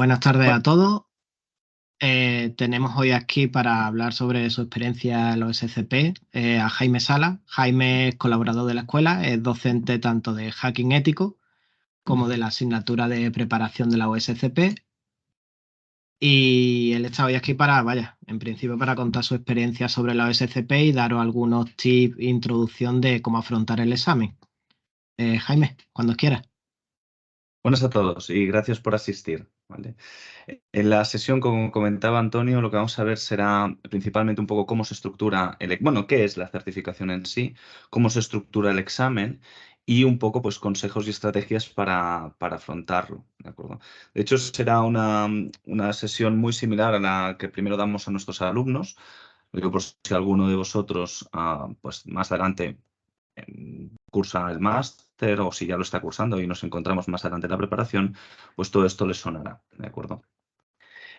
Buenas tardes Bueno, a todos. Tenemos hoy aquí para hablar sobre su experiencia en los SCP a Jaime Sala. Jaime es colaborador de la escuela, es docente tanto de hacking ético como de la asignatura de preparación de la OSCP. Y él está hoy aquí para, vaya, en principio para contar su experiencia sobre la OSCP y daros algunos tips, introducción de cómo afrontar el examen. Jaime, cuando quieras. buenas a todos y gracias por asistir. ¿Vale? En la sesión, como comentaba Antonio, lo que vamos a ver será principalmente un poco cómo se estructura bueno, qué es la certificación en sí, cómo se estructura el examen y un poco, pues, consejos y estrategias para afrontarlo, ¿de acuerdo? De hecho, será una sesión muy similar a la que primero damos a nuestros alumnos. Lo digo por si alguno de vosotros, pues, más adelante cursa el máster o si ya lo está cursando y nos encontramos más adelante en la preparación, pues todo esto les sonará, ¿de acuerdo?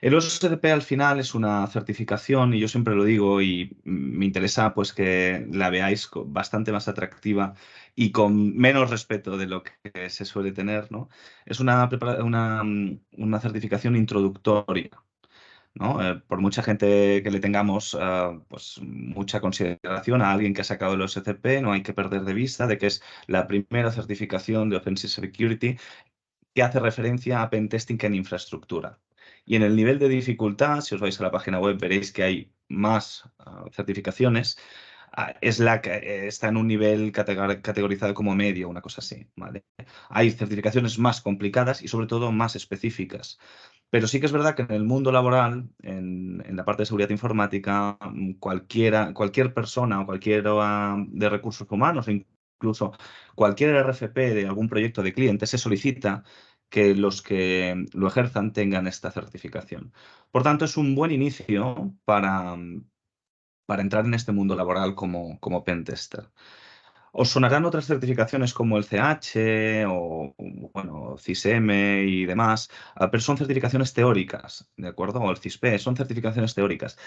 El OSCP al final es una certificación y yo siempre lo digo y me interesa pues que la veáis bastante más atractiva y con menos respeto de lo que se suele tener, ¿no? Es una certificación introductoria, ¿no? Por mucha gente que le tengamos pues mucha consideración a alguien que ha sacado el OSCP, no hay que perder de vista de que es la primera certificación de Offensive Security que hace referencia a pentesting en infraestructura. Y en el nivel de dificultad, si os vais a la página web, veréis que hay más certificaciones. Es la que está en un nivel categorizado como medio, una cosa así, ¿vale? Hay certificaciones más complicadas y sobre todo más específicas. Pero sí que es verdad que en el mundo laboral, en la parte de seguridad informática, cualquier persona o cualquiera de recursos humanos, o incluso cualquier RFP de algún proyecto de cliente, se solicita que los que lo ejerzan tengan esta certificación. Por tanto, es un buen inicio para entrar en este mundo laboral como pentester. Os sonarán otras certificaciones como el CH o, bueno, CISM y demás, pero son certificaciones teóricas, ¿de acuerdo? O el CISP, son certificaciones teóricas.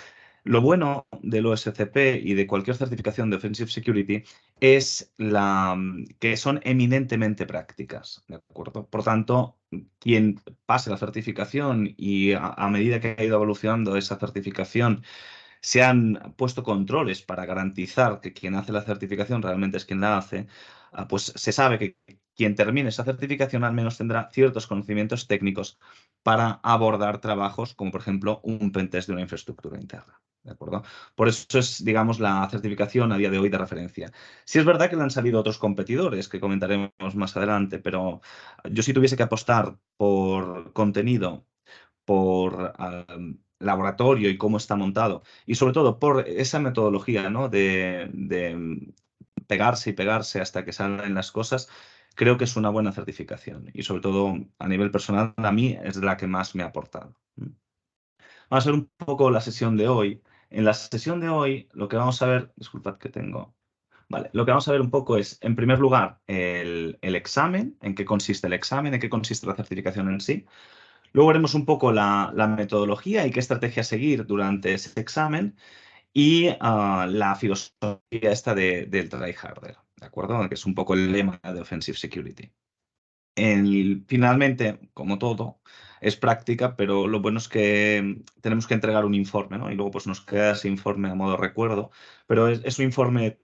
Lo bueno del OSCP y de cualquier certificación de Offensive Security es que son eminentemente prácticas, ¿de acuerdo? Por tanto, quien pase la certificación y a medida que ha ido evolucionando esa certificación, se han puesto controles para garantizar que quien hace la certificación realmente es quien la hace, pues se sabe que quien termine esa certificación al menos tendrá ciertos conocimientos técnicos para abordar trabajos como, por ejemplo, un pentest de una infraestructura interna. ¿De acuerdo? Por eso es, digamos, la certificación a día de hoy de referencia. Sí es verdad que le han salido otros competidores que comentaremos más adelante, pero yo si tuviese que apostar por contenido, por laboratorio y cómo está montado, y sobre todo por esa metodología, ¿no? de pegarse y pegarse hasta que salen las cosas, creo que es una buena certificación y sobre todo a nivel personal a mí es la que más me ha aportado. Vamos a ver un poco la sesión de hoy. En la sesión de hoy lo que vamos a ver, disculpad que tengo... Vale, lo que vamos a ver un poco es, en primer lugar, el examen, en qué consiste el examen, en qué consiste la certificación en sí. Luego veremos un poco la metodología y qué estrategia seguir durante ese examen y la filosofía esta del tryharder, ¿de acuerdo? Que es un poco el lema de Offensive Security. Finalmente, como todo, es práctica, pero lo bueno es que tenemos que entregar un informe, ¿no? Y luego pues nos queda ese informe a modo recuerdo, pero es un informe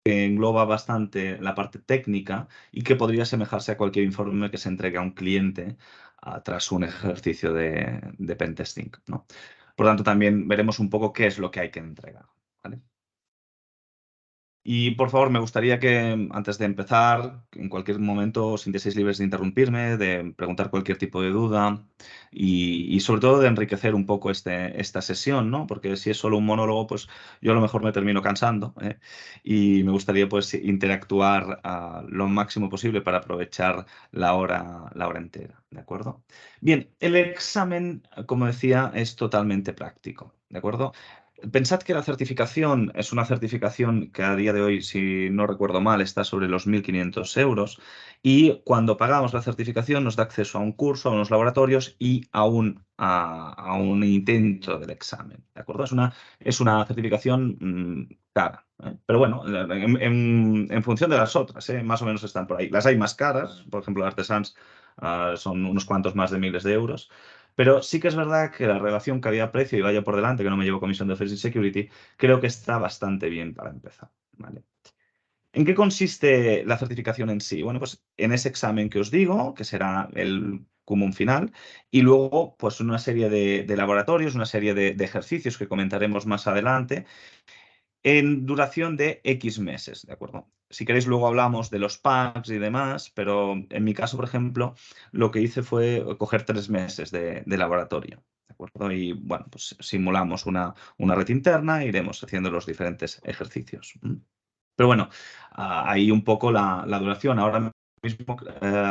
que engloba bastante la parte técnica y que podría asemejarse a cualquier informe que se entregue a un cliente tras un ejercicio de pentesting, ¿no? Por tanto, también veremos un poco qué es lo que hay que entregar, ¿vale? Y por favor, me gustaría que antes de empezar, en cualquier momento os sintieseis libres de interrumpirme, de preguntar cualquier tipo de duda y sobre todo de enriquecer un poco esta sesión, ¿no? Porque si es solo un monólogo, pues yo a lo mejor me termino cansando, ¿eh? Y me gustaría pues interactuar lo máximo posible para aprovechar la hora entera, ¿de acuerdo? Bien, el examen, como decía, es totalmente práctico, ¿de acuerdo? Pensad que la certificación es una certificación que a día de hoy, si no recuerdo mal, está sobre los 1.500 euros y cuando pagamos la certificación nos da acceso a un curso, a unos laboratorios y a un intento del examen. ¿De acuerdo? Es una certificación cara. Pero bueno, en función de las otras, más o menos están por ahí. Las hay más caras, por ejemplo, Artesans son unos cuantos más de miles de euros. Pero sí que es verdad que la relación calidad-precio, y vaya por delante que no me llevo comisión de Offensive Security, creo que está bastante bien para empezar. ¿Vale? ¿En qué consiste la certificación en sí? Bueno, pues en ese examen que os digo, que será el común final, y luego pues una serie de laboratorios, una serie de ejercicios que comentaremos más adelante, en duración de X meses, ¿de acuerdo? Si queréis, luego hablamos de los packs y demás, pero en mi caso, por ejemplo, lo que hice fue coger 3 meses de laboratorio, ¿de acuerdo? Y bueno, pues simulamos una red interna e iremos haciendo los diferentes ejercicios. Pero bueno, ahí un poco la duración. Ahora mismo,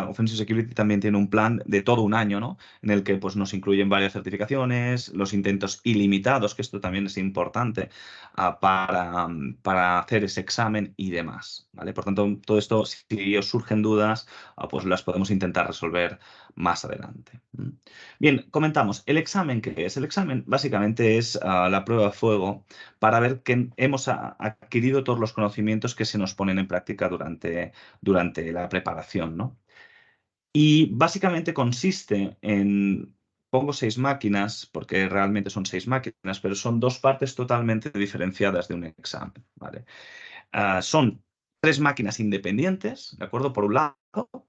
Offensive Security también tiene un plan de todo un año, ¿no? En el que pues, nos incluyen varias certificaciones, los intentos ilimitados, que esto también es importante para hacer ese examen y demás, ¿vale? Por tanto, todo esto, si os surgen dudas, pues las podemos intentar resolver más adelante. Bien, comentamos, ¿el examen qué es? El examen básicamente es la prueba de fuego para ver que hemos adquirido todos los conocimientos que se nos ponen en práctica durante la preparación, ¿no? Y básicamente consiste en, pongo 6 máquinas, porque realmente son 6 máquinas, pero son dos partes totalmente diferenciadas de un examen, ¿vale? Son 3 máquinas independientes, ¿de acuerdo? Por un lado,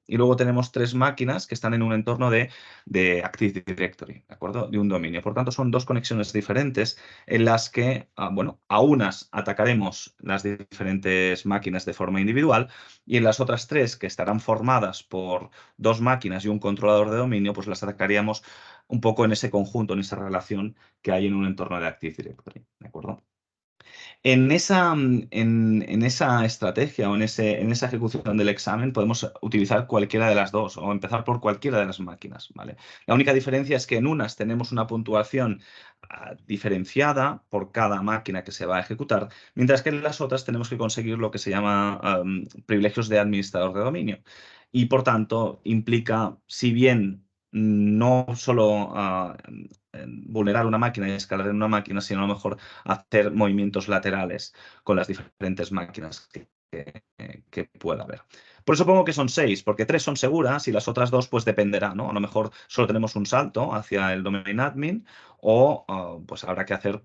y luego tenemos 3 máquinas que están en un entorno de Active Directory, ¿de acuerdo? De un dominio. Por tanto, son dos conexiones diferentes en las que, bueno, a unas atacaremos las diferentes máquinas de forma individual y en las otras 3 que estarán formadas por 2 máquinas y un controlador de dominio, pues las atacaríamos un poco en ese conjunto, en esa relación que hay en un entorno de Active Directory, ¿de acuerdo? En esa estrategia o en esa ejecución del examen podemos utilizar cualquiera de las dos o empezar por cualquiera de las máquinas, ¿vale? La única diferencia es que en unas tenemos una puntuación diferenciada por cada máquina que se va a ejecutar, mientras que en las otras tenemos que conseguir lo que se llama privilegios de administrador de dominio. Y por tanto implica, si bien no solo vulnerar una máquina y escalar en una máquina, sino a lo mejor hacer movimientos laterales con las diferentes máquinas que pueda haber. Por eso pongo que son 6, porque 3 son seguras y las otras 2 pues dependerá, ¿no? A lo mejor solo tenemos un salto hacia el domain admin o pues habrá que hacer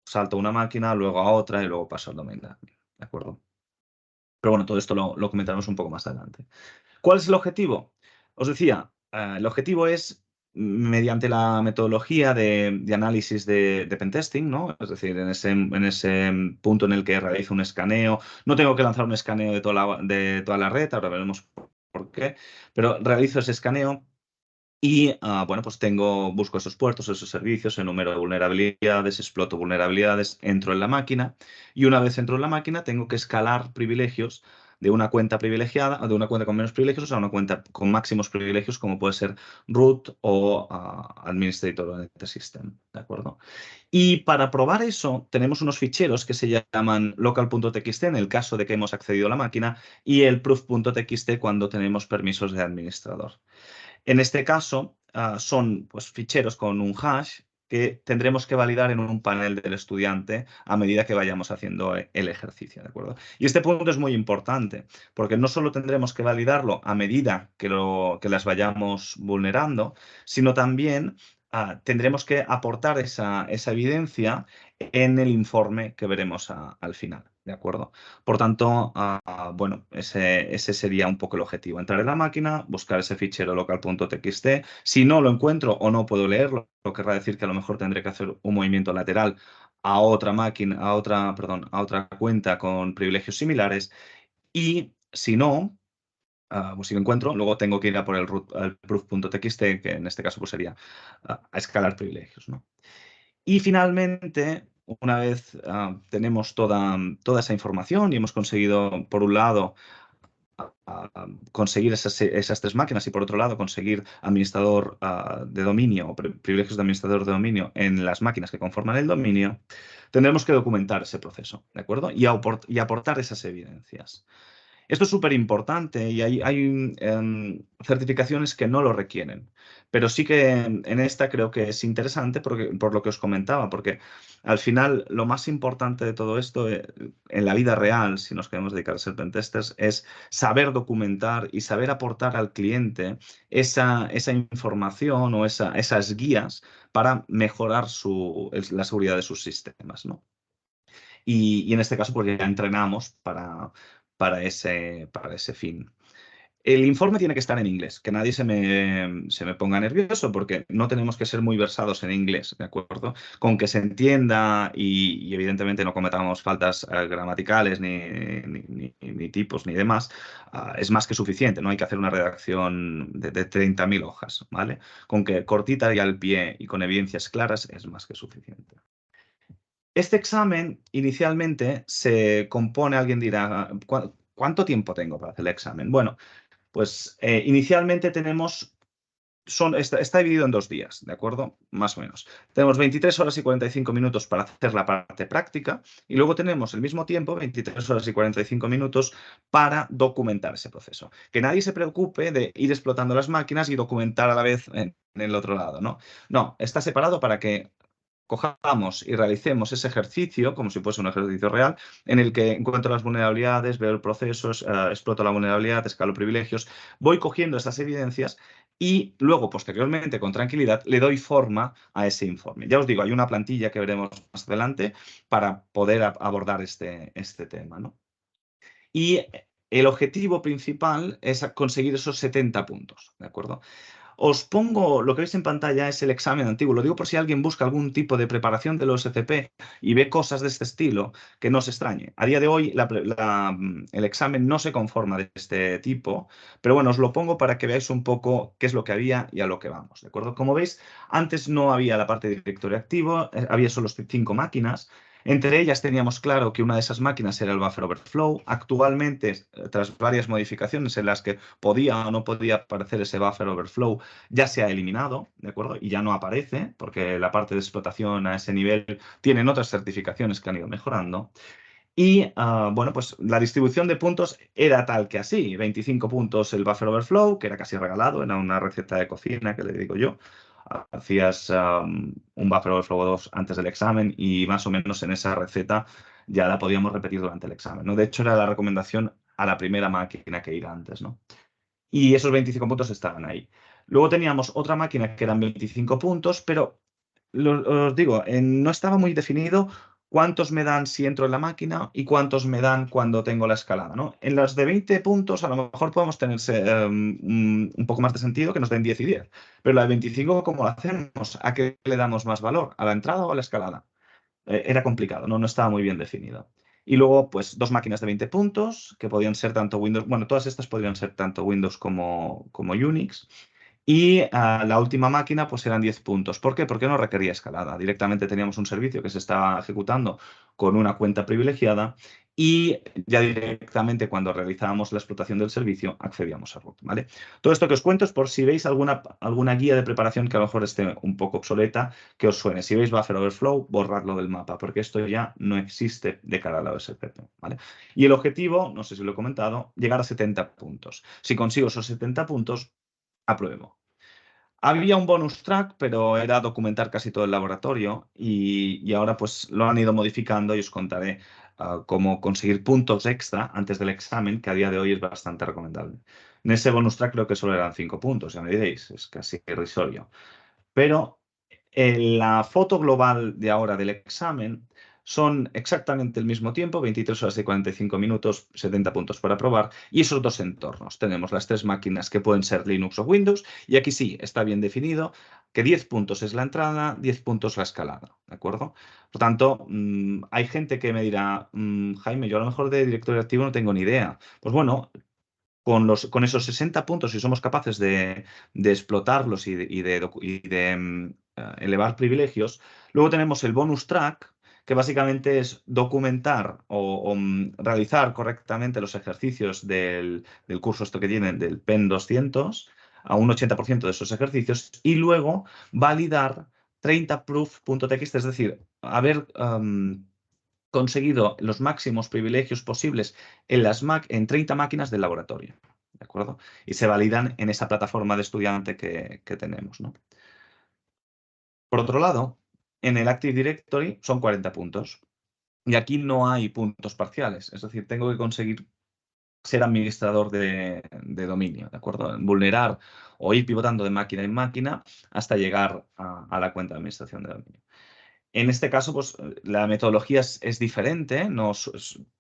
salto a una máquina, luego a otra y luego paso al domain admin, ¿de acuerdo? Pero bueno, todo esto lo comentaremos un poco más adelante. ¿Cuál es el objetivo? Os decía, el objetivo es, mediante la metodología de análisis de pentesting, ¿no? Es decir, en ese punto en el que realizo un escaneo, no tengo que lanzar un escaneo de toda la red, ahora veremos por qué, pero realizo ese escaneo y, bueno, pues busco esos puertos, esos servicios, enumero vulnerabilidades, exploto vulnerabilidades, entro en la máquina y una vez entro en la máquina tengo que escalar privilegios de una cuenta privilegiada, de una cuenta con menos privilegios a una cuenta con máximos privilegios como puede ser root o administrator of the system, ¿de acuerdo? Y para probar eso tenemos unos ficheros que se llaman local.txt en el caso de que hemos accedido a la máquina y el proof.txt cuando tenemos permisos de administrador. En este caso, son pues, ficheros con un hash que tendremos que validar en un panel del estudiante a medida que vayamos haciendo el ejercicio, ¿de acuerdo? Y este punto es muy importante, porque no solo tendremos que validarlo a medida que las vayamos vulnerando, sino también tendremos que aportar esa evidencia en el informe que veremos al final, ¿de acuerdo? Por tanto, bueno, ese sería un poco el objetivo. Entrar en la máquina, buscar ese fichero local.txt. Si no lo encuentro o no puedo leerlo, lo querrá decir que a lo mejor tendré que hacer un movimiento lateral a otra máquina, a otra cuenta con privilegios similares. Y si no, pues si lo encuentro, luego tengo que ir a por el proof.txt, que en este caso pues sería a escalar privilegios, ¿no? Y finalmente, una vez tenemos toda esa información y hemos conseguido, por un lado, conseguir esas 3 máquinas y por otro lado conseguir administrador de dominio o privilegios de administrador de dominio en las máquinas que conforman el dominio, tendremos que documentar ese proceso, ¿de acuerdo? Y aportar esas evidencias. Esto es súper importante y hay certificaciones que no lo requieren, pero sí que en esta creo que es interesante por lo que os comentaba, porque al final lo más importante de todo esto en la vida real, si nos queremos dedicar a ser pentesters, es saber documentar y saber aportar al cliente esa información o esas guías para mejorar la seguridad de sus sistemas, ¿no? Y en este caso, pues ya entrenamos para ese fin. El informe tiene que estar en inglés, que nadie se me ponga nervioso porque no tenemos que ser muy versados en inglés, ¿de acuerdo? Con que se entienda y evidentemente no cometamos faltas gramaticales ni tipos ni demás, es más que suficiente, no hay que hacer una redacción de 30.000 hojas, ¿vale? Con que cortita y al pie y con evidencias claras es más que suficiente. Este examen inicialmente se compone, alguien dirá, ¿cuánto tiempo tengo para hacer el examen? Bueno, pues inicialmente está dividido en 2 días, ¿de acuerdo? Más o menos. Tenemos 23 horas y 45 minutos para hacer la parte práctica y luego tenemos el mismo tiempo, 23 horas y 45 minutos, para documentar ese proceso. Que nadie se preocupe de ir explotando las máquinas y documentar a la vez en el otro lado, ¿no? No, está separado para que cojamos y realicemos ese ejercicio, como si fuese un ejercicio real, en el que encuentro las vulnerabilidades, veo el proceso, exploto la vulnerabilidad, escalo privilegios, voy cogiendo estas evidencias y luego, posteriormente, con tranquilidad, le doy forma a ese informe. Ya os digo, hay una plantilla que veremos más adelante para poder abordar este tema, ¿no? Y el objetivo principal es conseguir esos 70 puntos, ¿de acuerdo? Os pongo, lo que veis en pantalla es el examen antiguo. Lo digo por si alguien busca algún tipo de preparación de los SCP y ve cosas de este estilo, que no se extrañe. A día de hoy el examen no se conforma de este tipo, pero bueno, os lo pongo para que veáis un poco qué es lo que había y a lo que vamos, ¿de acuerdo? Como veis, antes no había la parte de directorio activo, había solo 5 máquinas. Entre ellas teníamos claro que una de esas máquinas era el buffer overflow. Actualmente, tras varias modificaciones en las que podía o no podía aparecer ese buffer overflow, ya se ha eliminado, ¿de acuerdo? Y ya no aparece, porque la parte de explotación a ese nivel tienen otras certificaciones que han ido mejorando. Y bueno, pues la distribución de puntos era tal que así: 25 puntos el buffer overflow, que era casi regalado, era una receta de cocina que le digo yo. Hacías un buffer overflow 2 antes del examen y más o menos en esa receta ya la podíamos repetir durante el examen, ¿no? De hecho, era la recomendación a la primera máquina que ir antes, ¿no? Y esos 25 puntos estaban ahí. Luego teníamos otra máquina que eran 25 puntos, pero os digo, no estaba muy definido cuántos me dan si entro en la máquina y cuántos me dan cuando tengo la escalada, ¿no? En las de 20 puntos a lo mejor podemos tener un poco más de sentido que nos den 10 y 10. Pero la de 25, ¿cómo la hacemos? ¿A qué le damos más valor? ¿A la entrada o a la escalada? Era complicado, ¿no? No estaba muy bien definido. Y luego, pues, 2 máquinas de 20 puntos, que podían ser tanto Windows, bueno, todas estas podrían ser tanto Windows como Unix. Y la última máquina, pues eran 10 puntos. ¿Por qué? Porque no requería escalada. Directamente teníamos un servicio que se estaba ejecutando con una cuenta privilegiada y ya directamente cuando realizábamos la explotación del servicio accedíamos a root, ¿vale? Todo esto que os cuento es por si veis alguna guía de preparación que a lo mejor esté un poco obsoleta, que os suene. Si veis Buffer Overflow, borradlo del mapa, porque esto ya no existe de cara a la OSPP, ¿vale? Y el objetivo, no sé si lo he comentado, llegar a 70 puntos. Si consigo esos 70 puntos, apruebo. Había un bonus track, pero era documentar casi todo el laboratorio y ahora pues lo han ido modificando y os contaré cómo conseguir puntos extra antes del examen, que a día de hoy es bastante recomendable. En ese bonus track creo que solo eran 5 puntos, ya me diréis, es casi irrisorio. Pero en la foto global de ahora del examen son exactamente el mismo tiempo, 23 horas y 45 minutos, 70 puntos para probar, y esos dos entornos. Tenemos las 3 máquinas que pueden ser Linux o Windows, y aquí sí, está bien definido que 10 puntos es la entrada, 10 puntos la escalada, ¿de acuerdo? Por tanto, hay gente que me dirá, Jaime, yo a lo mejor de directorio activo no tengo ni idea. Pues bueno, con esos 60 puntos, si somos capaces de explotarlos y de elevar privilegios, luego tenemos el bonus track, que básicamente es documentar o realizar correctamente los ejercicios del curso esto que tienen del PEN 200 a un 80% de esos ejercicios y luego validar 30proof.txt, es decir, haber conseguido los máximos privilegios posibles en 30 máquinas del laboratorio, ¿de acuerdo? Y se validan en esa plataforma de estudiante que tenemos, ¿no? Por otro lado, en el Active Directory son 40 puntos. Y aquí no hay puntos parciales, es decir, tengo que conseguir ser administrador de dominio, ¿de acuerdo? Vulnerar o ir pivotando de máquina en máquina hasta llegar a la cuenta de administración de dominio. En este caso, pues la metodología es diferente,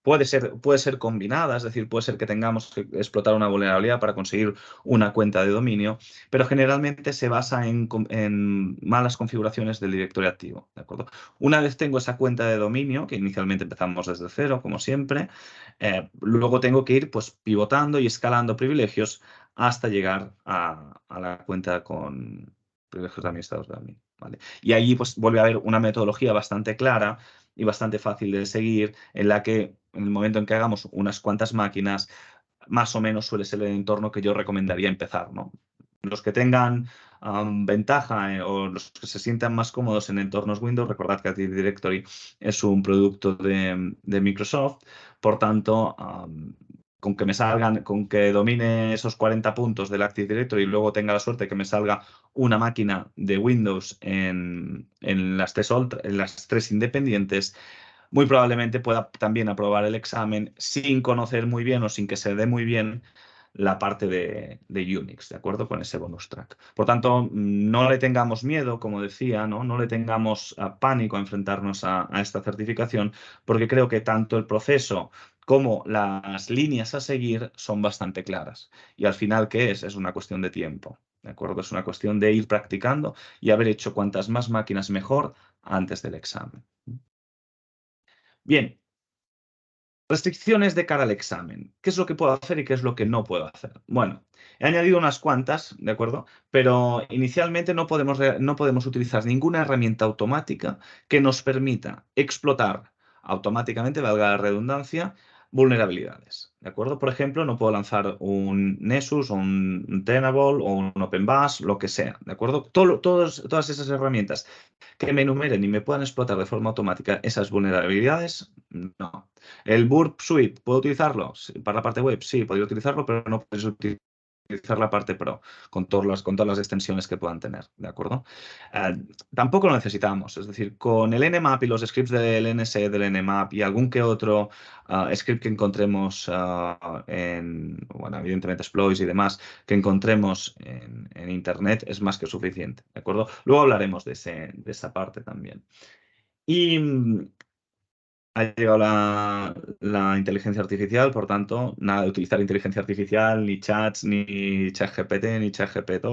puede ser combinada, es decir, puede ser que tengamos que explotar una vulnerabilidad para conseguir una cuenta de dominio, pero generalmente se basa en malas configuraciones del directorio activo, ¿de acuerdo? Una vez tengo esa cuenta de dominio, que inicialmente empezamos desde cero, como siempre, luego tengo que ir pues pivotando y escalando privilegios hasta llegar a la cuenta con privilegios de administrador de dominio, ¿vale? Y allí pues vuelve a haber una metodología bastante clara y bastante fácil de seguir, en la que en el momento en que hagamos unas cuantas máquinas, más o menos suele ser el entorno que yo recomendaría empezar, ¿no? Los que tengan ventaja o los que se sientan más cómodos en entornos Windows, recordad que Active Directory es un producto de Microsoft, por tanto, con que me salgan, con que domine esos 40 puntos del Active Directory y luego tenga la suerte que me salga una máquina de Windows en las tres independientes, muy probablemente pueda también aprobar el examen sin conocer muy bien o sin que se dé muy bien la parte de Unix, ¿de acuerdo? Con ese bonus track. Por tanto, no le tengamos miedo, como decía, ¿no? No le tengamos pánico a enfrentarnos a esta certificación, porque creo que tanto el proceso como las líneas a seguir son bastante claras. Y al final, ¿qué es? Es una cuestión de tiempo, ¿de acuerdo? Es una cuestión de ir practicando y haber hecho cuantas más máquinas mejor antes del examen. Bien, restricciones de cara al examen. ¿Qué es lo que puedo hacer y qué es lo que no puedo hacer? Bueno, he añadido unas cuantas, ¿de acuerdo? Pero inicialmente no podemos utilizar ninguna herramienta automática que nos permita explotar automáticamente, valga la redundancia, vulnerabilidades, ¿de acuerdo? Por ejemplo, no puedo lanzar un Nessus o un Tenable o un OpenBus, lo que sea, ¿de acuerdo? Todas esas herramientas que me enumeren y me puedan explotar de forma automática esas vulnerabilidades, no. El Burp Suite, ¿puedo utilizarlo? Sí, para la parte web, sí, podría utilizarlo, pero no puedes utilizar la parte Pro con todas las extensiones que puedan tener, ¿de acuerdo? Tampoco lo necesitamos, es decir, con el Nmap y los scripts del NSE del Nmap y algún que otro script que encontremos bueno, evidentemente exploits y demás, que encontremos en Internet es más que suficiente, ¿de acuerdo? Luego hablaremos de esa parte también. Y ha llegado la inteligencia artificial, por tanto, nada de utilizar inteligencia artificial, ni chats, ni ChatGPT, ni ChatGPT,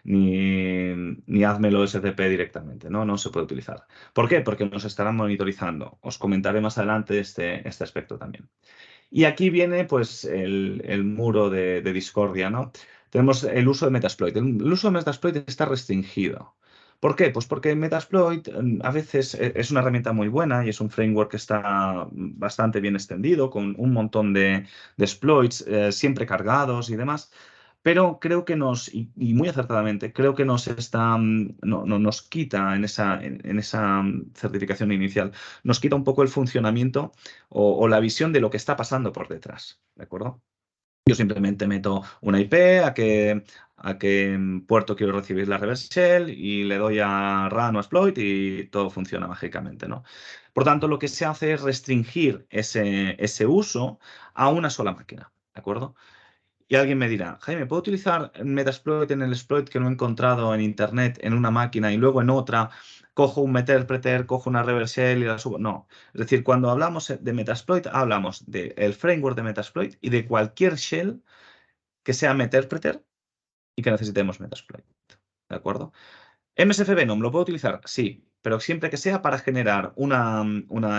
ni házmelo SCP directamente, ¿no? No se puede utilizar. ¿Por qué? Porque nos estarán monitorizando. Os comentaré más adelante este aspecto también. Y aquí viene pues el muro de discordia, ¿no? Tenemos el uso de Metasploit. El uso de Metasploit está restringido. ¿Por qué? Pues porque Metasploit a veces es una herramienta muy buena y es un framework que está bastante bien extendido, con un montón de exploits siempre cargados y demás. Pero creo que y muy acertadamente, creo que nos quita en esa certificación inicial, nos quita un poco el funcionamiento o la visión de lo que está pasando por detrás, ¿de acuerdo? Yo simplemente meto una IP, a qué puerto quiero recibir la reverse shell y le doy a run o exploit y todo funciona mágicamente, ¿no? Por tanto, lo que se hace es restringir ese uso a una sola máquina, ¿de acuerdo? Y alguien me dirá, Jaime, ¿puedo utilizar Metasploit en el exploit que no he encontrado en Internet en una máquina y luego en otra cojo un meterpreter, cojo una reverse shell y la subo? No. Es decir, cuando hablamos de Metasploit, hablamos del framework de Metasploit y de cualquier shell que sea meterpreter y que necesitemos Metasploit. ¿De acuerdo? MSF Venom, ¿lo puedo utilizar? Sí, pero siempre que sea para generar una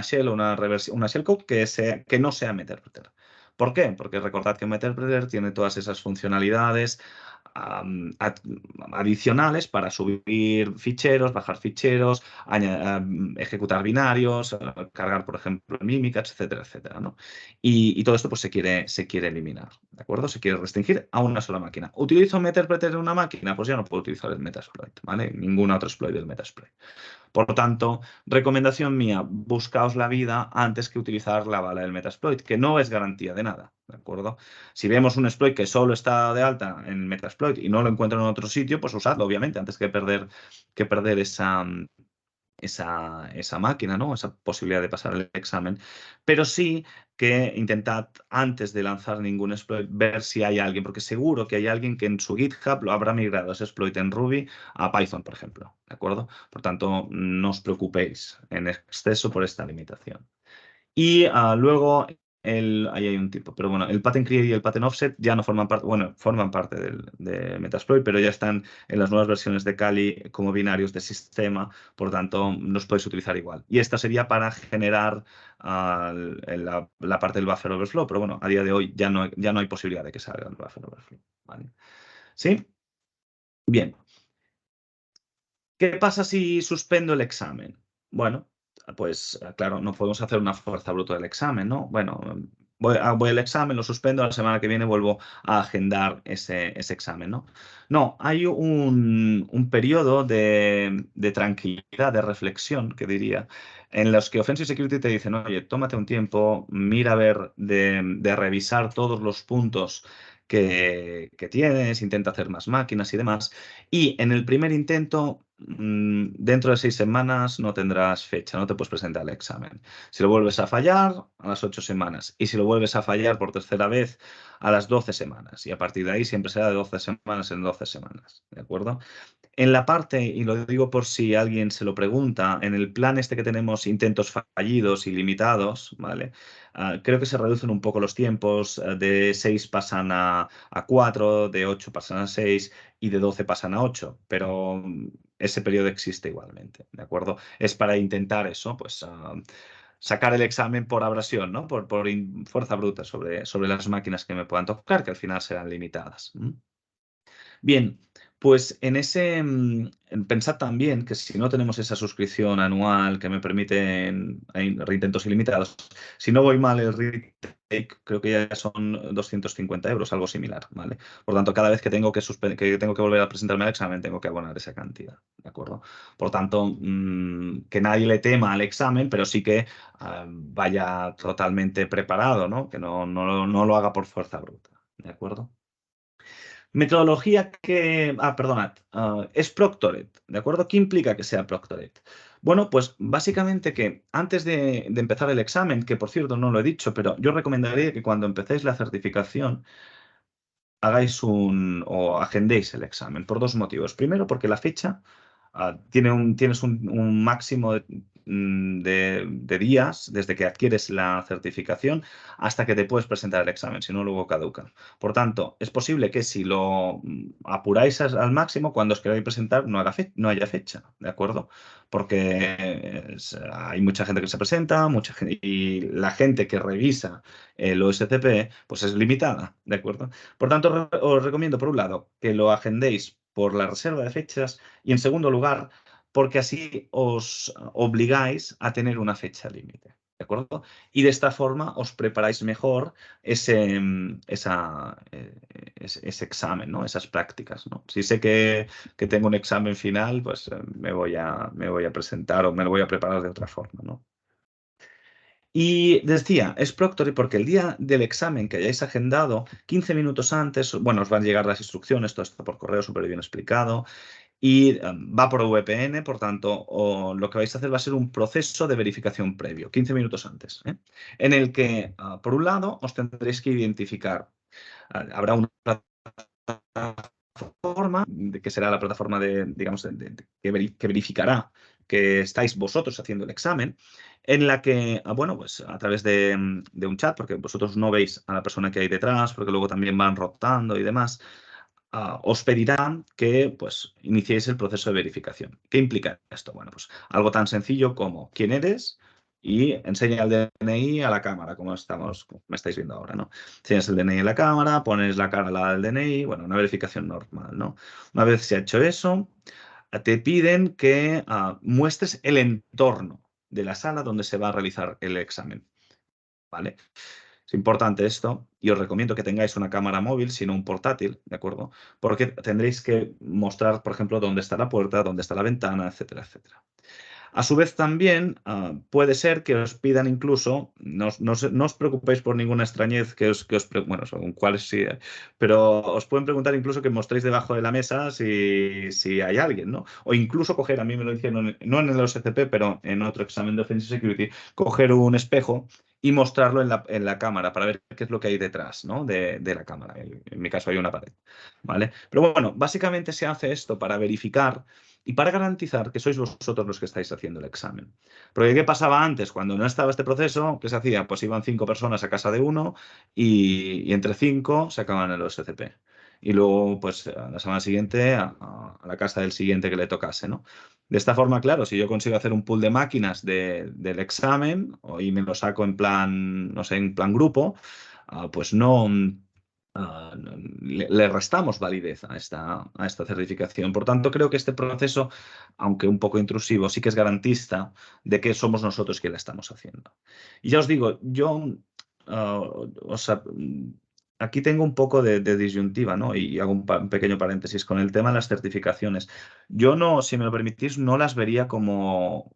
shell o una shellcode que no sea meterpreter. ¿Por qué? Porque recordad que Meterpreter tiene todas esas funcionalidades adicionales para subir ficheros, bajar ficheros, ejecutar binarios, cargar, por ejemplo, Mimikatz, etcétera, etcétera, ¿no? Y todo esto pues, se quiere eliminar, ¿de acuerdo? Se quiere restringir a una sola máquina. ¿Utilizo Meterpreter en una máquina? Pues ya no puedo utilizar el Metasploit, ¿vale? Ningún otro exploit del Metasploit. Por tanto, recomendación mía, buscaos la vida antes que utilizar la bala del Metasploit, que no es garantía de nada, ¿de acuerdo? Si vemos un exploit que solo está de alta en Metasploit y no lo encuentro en otro sitio, pues usadlo, obviamente, antes que perder esa máquina, ¿no? Esa posibilidad de pasar el examen. Pero sí que intentad, antes de lanzar ningún exploit, ver si hay alguien, porque seguro que hay alguien que en su GitHub lo habrá migrado ese exploit en Ruby a Python, por ejemplo, ¿de acuerdo? Por tanto, no os preocupéis en exceso por esta limitación. Y luego, ahí hay un tipo, pero bueno, el pattern clear y el pattern offset ya no forman parte, bueno, forman parte de Metasploit, pero ya están en las nuevas versiones de Kali como binarios de sistema, por tanto, los podéis utilizar igual. Y esta sería para generar la parte del buffer overflow, pero bueno, a día de hoy ya no hay posibilidad de que salga el buffer overflow. ¿Vale? ¿Sí? Bien. ¿Qué pasa si suspendo el examen? Bueno, pues claro, no podemos hacer una fuerza bruta del examen, ¿no? Bueno, voy al examen, lo suspendo, la semana que viene vuelvo a agendar ese examen, ¿no? No, hay un periodo de tranquilidad, de reflexión, que diría, en los que Offensive Security te dicen, oye, tómate un tiempo, mira a ver de revisar todos los puntos que tienes, intenta hacer más máquinas y demás. Y en el primer intento, dentro de 6 semanas no tendrás fecha, no te puedes presentar al examen. Si lo vuelves a fallar, a las 8 semanas. Y si lo vuelves a fallar por tercera vez, a las 12 semanas. Y a partir de ahí siempre será de 12 semanas en 12 semanas. ¿De acuerdo? En la parte, y lo digo por si alguien se lo pregunta, en el plan este que tenemos intentos fallidos ilimitados, ¿vale? Creo que se reducen un poco los tiempos, de 6 pasan a 4, de 8 pasan a 6 y de 12 pasan a 8, pero ese periodo existe igualmente, ¿de acuerdo? Es para intentar eso, pues sacar el examen por abrasión, ¿no? Por fuerza bruta sobre las máquinas que me puedan tocar, que al final serán limitadas. Bien, pues pensad también que si no tenemos esa suscripción anual que me permite hay reintentos ilimitados, si no voy mal el retake, creo que ya son 250 euros, algo similar, ¿vale? Por tanto, cada vez que tengo que tengo que volver a presentarme al examen, tengo que abonar esa cantidad, ¿de acuerdo? Por tanto, que nadie le tema al examen, pero sí que vaya totalmente preparado, ¿no? Que no lo haga por fuerza bruta, ¿de acuerdo? Metodología que, perdonad, es Proctored, ¿de acuerdo? ¿Qué implica que sea Proctored? Bueno, pues básicamente que antes de empezar el examen, que por cierto no lo he dicho, pero yo recomendaría que cuando empecéis la certificación hagáis o agendéis el examen por dos motivos. Primero, porque la fecha tienes un máximo de días desde que adquieres la certificación hasta que te puedes presentar el examen, si no, luego caduca. Por tanto, es posible que si lo apuráis al máximo, cuando os queráis presentar no haya fecha, ¿de acuerdo? Porque hay mucha gente que se presenta, y la gente que revisa el OSCP, pues es limitada, ¿de acuerdo? Por tanto, os recomiendo, por un lado, que lo agendéis por la reserva de fechas y, en segundo lugar, porque así os obligáis a tener una fecha límite. ¿De acuerdo? Y de esta forma os preparáis mejor ese examen, ¿no? Esas prácticas, ¿no? Si sé que tengo un examen final, pues me voy a presentar o me lo voy a preparar de otra forma, ¿no? Y decía, es Proctored porque el día del examen que hayáis agendado, 15 minutos antes, bueno, os van a llegar las instrucciones, todo esto por correo súper bien explicado, y va por VPN, por tanto, lo que vais a hacer va a ser un proceso de verificación previo, 15 minutos antes, ¿eh? En el que, por un lado, os tendréis que identificar. Habrá una plataforma, que será la plataforma digamos, que verificará que estáis vosotros haciendo el examen, en la que, bueno, pues a través de un chat, porque vosotros no veis a la persona que hay detrás, porque luego también van rotando y demás, os pedirán que pues iniciéis el proceso de verificación. ¿Qué implica esto? Bueno, pues algo tan sencillo como quién eres y enseña el DNI a la cámara, como me estáis viendo ahora, ¿no? Enseñas el DNI a la cámara, pones la cara al lado del DNI, bueno, una verificación normal, ¿no? Una vez se ha hecho eso, te piden que muestres el entorno de la sala donde se va a realizar el examen, ¿vale? Es importante esto y os recomiendo que tengáis una cámara móvil, sino un portátil, ¿de acuerdo? Porque tendréis que mostrar, por ejemplo, dónde está la puerta, dónde está la ventana, etcétera, etcétera. A su vez también puede ser que os pidan incluso, no os preocupéis por ninguna extrañez bueno, según cuáles sí, pero os pueden preguntar incluso que mostréis debajo de la mesa si hay alguien, ¿no? O incluso coger, a mí me lo hicieron, no en el OSCP, pero en otro examen de Offensive Security, coger un espejo y mostrarlo en la cámara para ver qué es lo que hay detrás, ¿no? de la cámara. En mi caso hay una pared, ¿vale? Pero bueno, básicamente se hace esto para verificar y para garantizar que sois vosotros los que estáis haciendo el examen. Porque ¿qué pasaba antes? Cuando no estaba este proceso, ¿qué se hacía? Pues iban 5 personas a casa de uno y entre 5 sacaban el OSCP. Y luego, pues, a la semana siguiente a la casa del siguiente que le tocase, ¿no? De esta forma, claro, si yo consigo hacer un pool de máquinas del examen y me lo saco en plan, no sé, en plan grupo, pues no, le restamos validez a esta certificación. Por tanto, creo que este proceso, aunque un poco intrusivo, sí que es garantista de que somos nosotros quien la estamos haciendo. Y ya os digo, yo, o sea, aquí tengo un poco de disyuntiva, ¿no? Y hago un pequeño paréntesis con el tema de las certificaciones. Yo no, si me lo permitís, no las vería como,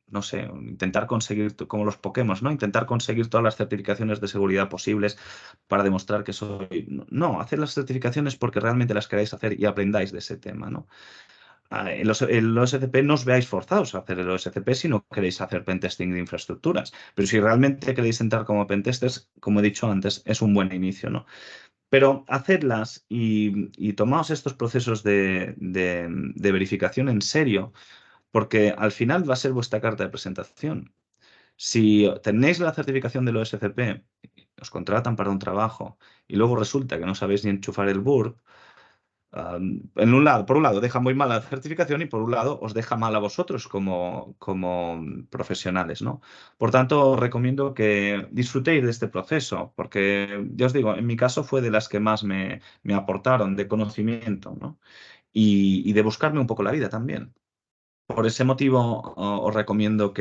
no sé, intentar conseguir, como los Pokémon, ¿no? Intentar conseguir todas las certificaciones de seguridad posibles para demostrar que soy... No, hacer las certificaciones porque realmente las queráis hacer y aprendáis de ese tema, ¿no? El OSCP no os veáis forzados a hacer el OSCP si no queréis hacer pentesting de infraestructuras. Pero si realmente queréis entrar como pentesters, como he dicho antes, es un buen inicio, ¿no? Pero hacedlas y tomaos estos procesos de verificación en serio, porque al final va a ser vuestra carta de presentación. Si tenéis la certificación del OSCP, os contratan para un trabajo y luego resulta que no sabéis ni enchufar el BURP, por un lado, deja muy mal la certificación y por un lado os deja mal a vosotros como profesionales, ¿no? Por tanto, os recomiendo que disfrutéis de este proceso, porque ya os digo, en mi caso fue de las que más me aportaron de conocimiento, ¿no? Y de buscarme un poco la vida también. Por ese motivo, os recomiendo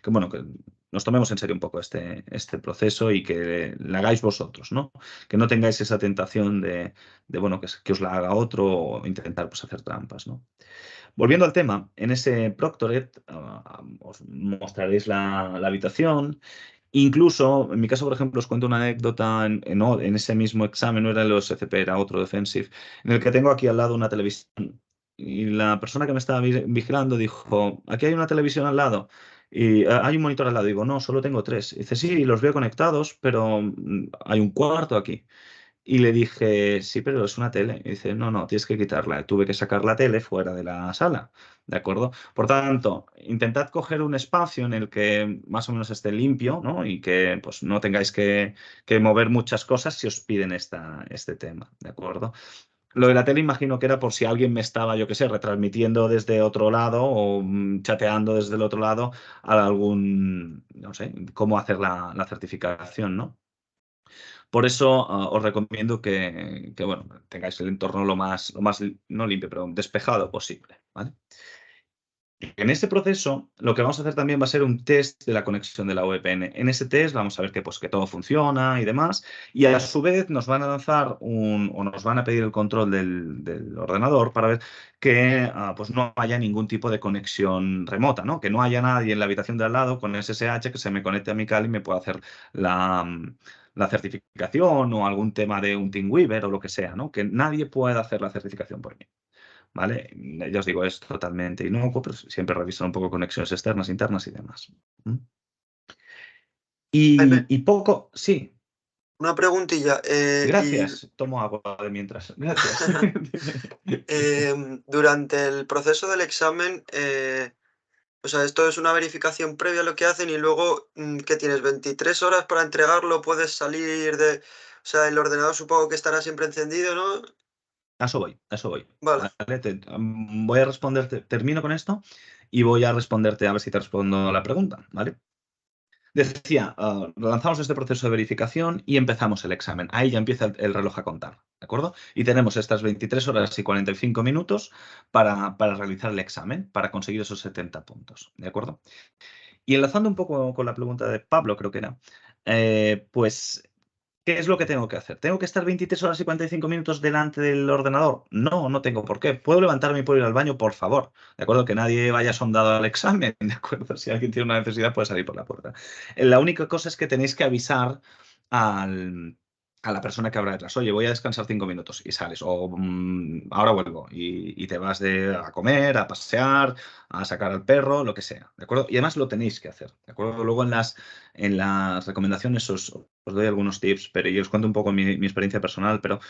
bueno, que nos tomemos en serio un poco este proceso y que la hagáis vosotros, ¿no? Que no tengáis esa tentación bueno, que os la haga otro o intentar pues, hacer trampas, ¿no? Volviendo al tema, en ese Proctorate os mostraréis la habitación. Incluso, en mi caso, por ejemplo, os cuento una anécdota en ese mismo examen, no era el OSCP, era otro Defensive, en el que tengo aquí al lado una televisión. Y la persona que me estaba vigilando dijo, aquí hay una televisión al lado y hay un monitor al lado. Digo, no, solo tengo tres. Dice, sí, los veo conectados, pero hay un cuarto aquí. Y le dije, sí, pero es una tele. Y dice, no, no, tienes que quitarla. Tuve que sacar la tele fuera de la sala. ¿De acuerdo? Por tanto, intentad coger un espacio en el que más o menos esté limpio, ¿no? Y que pues, no tengáis que mover muchas cosas si os piden este tema. ¿De acuerdo? Lo de la tele imagino que era por si alguien me estaba, yo qué sé, retransmitiendo desde otro lado o chateando desde el otro lado a algún, no sé, cómo hacer la certificación, ¿no? Por eso os recomiendo bueno, tengáis el entorno lo más, no limpio, pero despejado posible, ¿vale? En este proceso, lo que vamos a hacer también va a ser un test de la conexión de la VPN. En ese test vamos a ver que todo funciona y demás, y a su vez nos van a lanzar o nos van a pedir el control del ordenador para ver que pues no haya ningún tipo de conexión remota, ¿no? Que no haya nadie en la habitación de al lado con SSH que se me conecte a mi CAL y me pueda hacer la certificación o algún tema de un TeamWeaver o lo que sea, ¿no? Que nadie pueda hacer la certificación por mí. ¿Vale? Ya os digo, es totalmente inocuo, pero siempre revisar un poco conexiones externas, internas y demás. ¿Mm? Jaime, Y poco, sí, una preguntilla. gracias. Tomo agua de mientras. Gracias. Durante el proceso del examen, o sea, esto es una verificación previa a lo que hacen y luego, ¿qué tienes? 23 horas para entregarlo, puedes salir de... O sea, el ordenador supongo que estará siempre encendido, ¿no? A eso voy, a eso voy. Vale. ¿Vale? Voy a responderte, termino con esto y voy a responderte a ver si te respondo la pregunta, ¿vale? Decía, lanzamos este proceso de verificación y empezamos el examen. Ahí ya empieza el reloj a contar, ¿de acuerdo? Y tenemos estas 23 horas y 45 minutos para realizar el examen, para conseguir esos 70 puntos, ¿de acuerdo? Y enlazando un poco con la pregunta de Pablo, creo que era, pues ¿Qué es lo que tengo que hacer? ¿Tengo que estar 23 horas y 45 minutos delante del ordenador? No, no tengo por qué. ¿Puedo levantarme y puedo ir al baño? Por favor. ¿De acuerdo? Que nadie vaya sondado al examen. ¿De acuerdo? Si alguien tiene una necesidad, puede salir por la puerta. La única cosa es que tenéis que avisar a la persona que habrá detrás. Oye, voy a descansar 5 minutos y sales. O ahora vuelvo y te vas a comer, a pasear, a sacar al perro, lo que sea. ¿De acuerdo? Y además lo tenéis que hacer. ¿De acuerdo? Luego en las recomendaciones os doy algunos tips, pero yo os cuento un poco mi experiencia personal, pero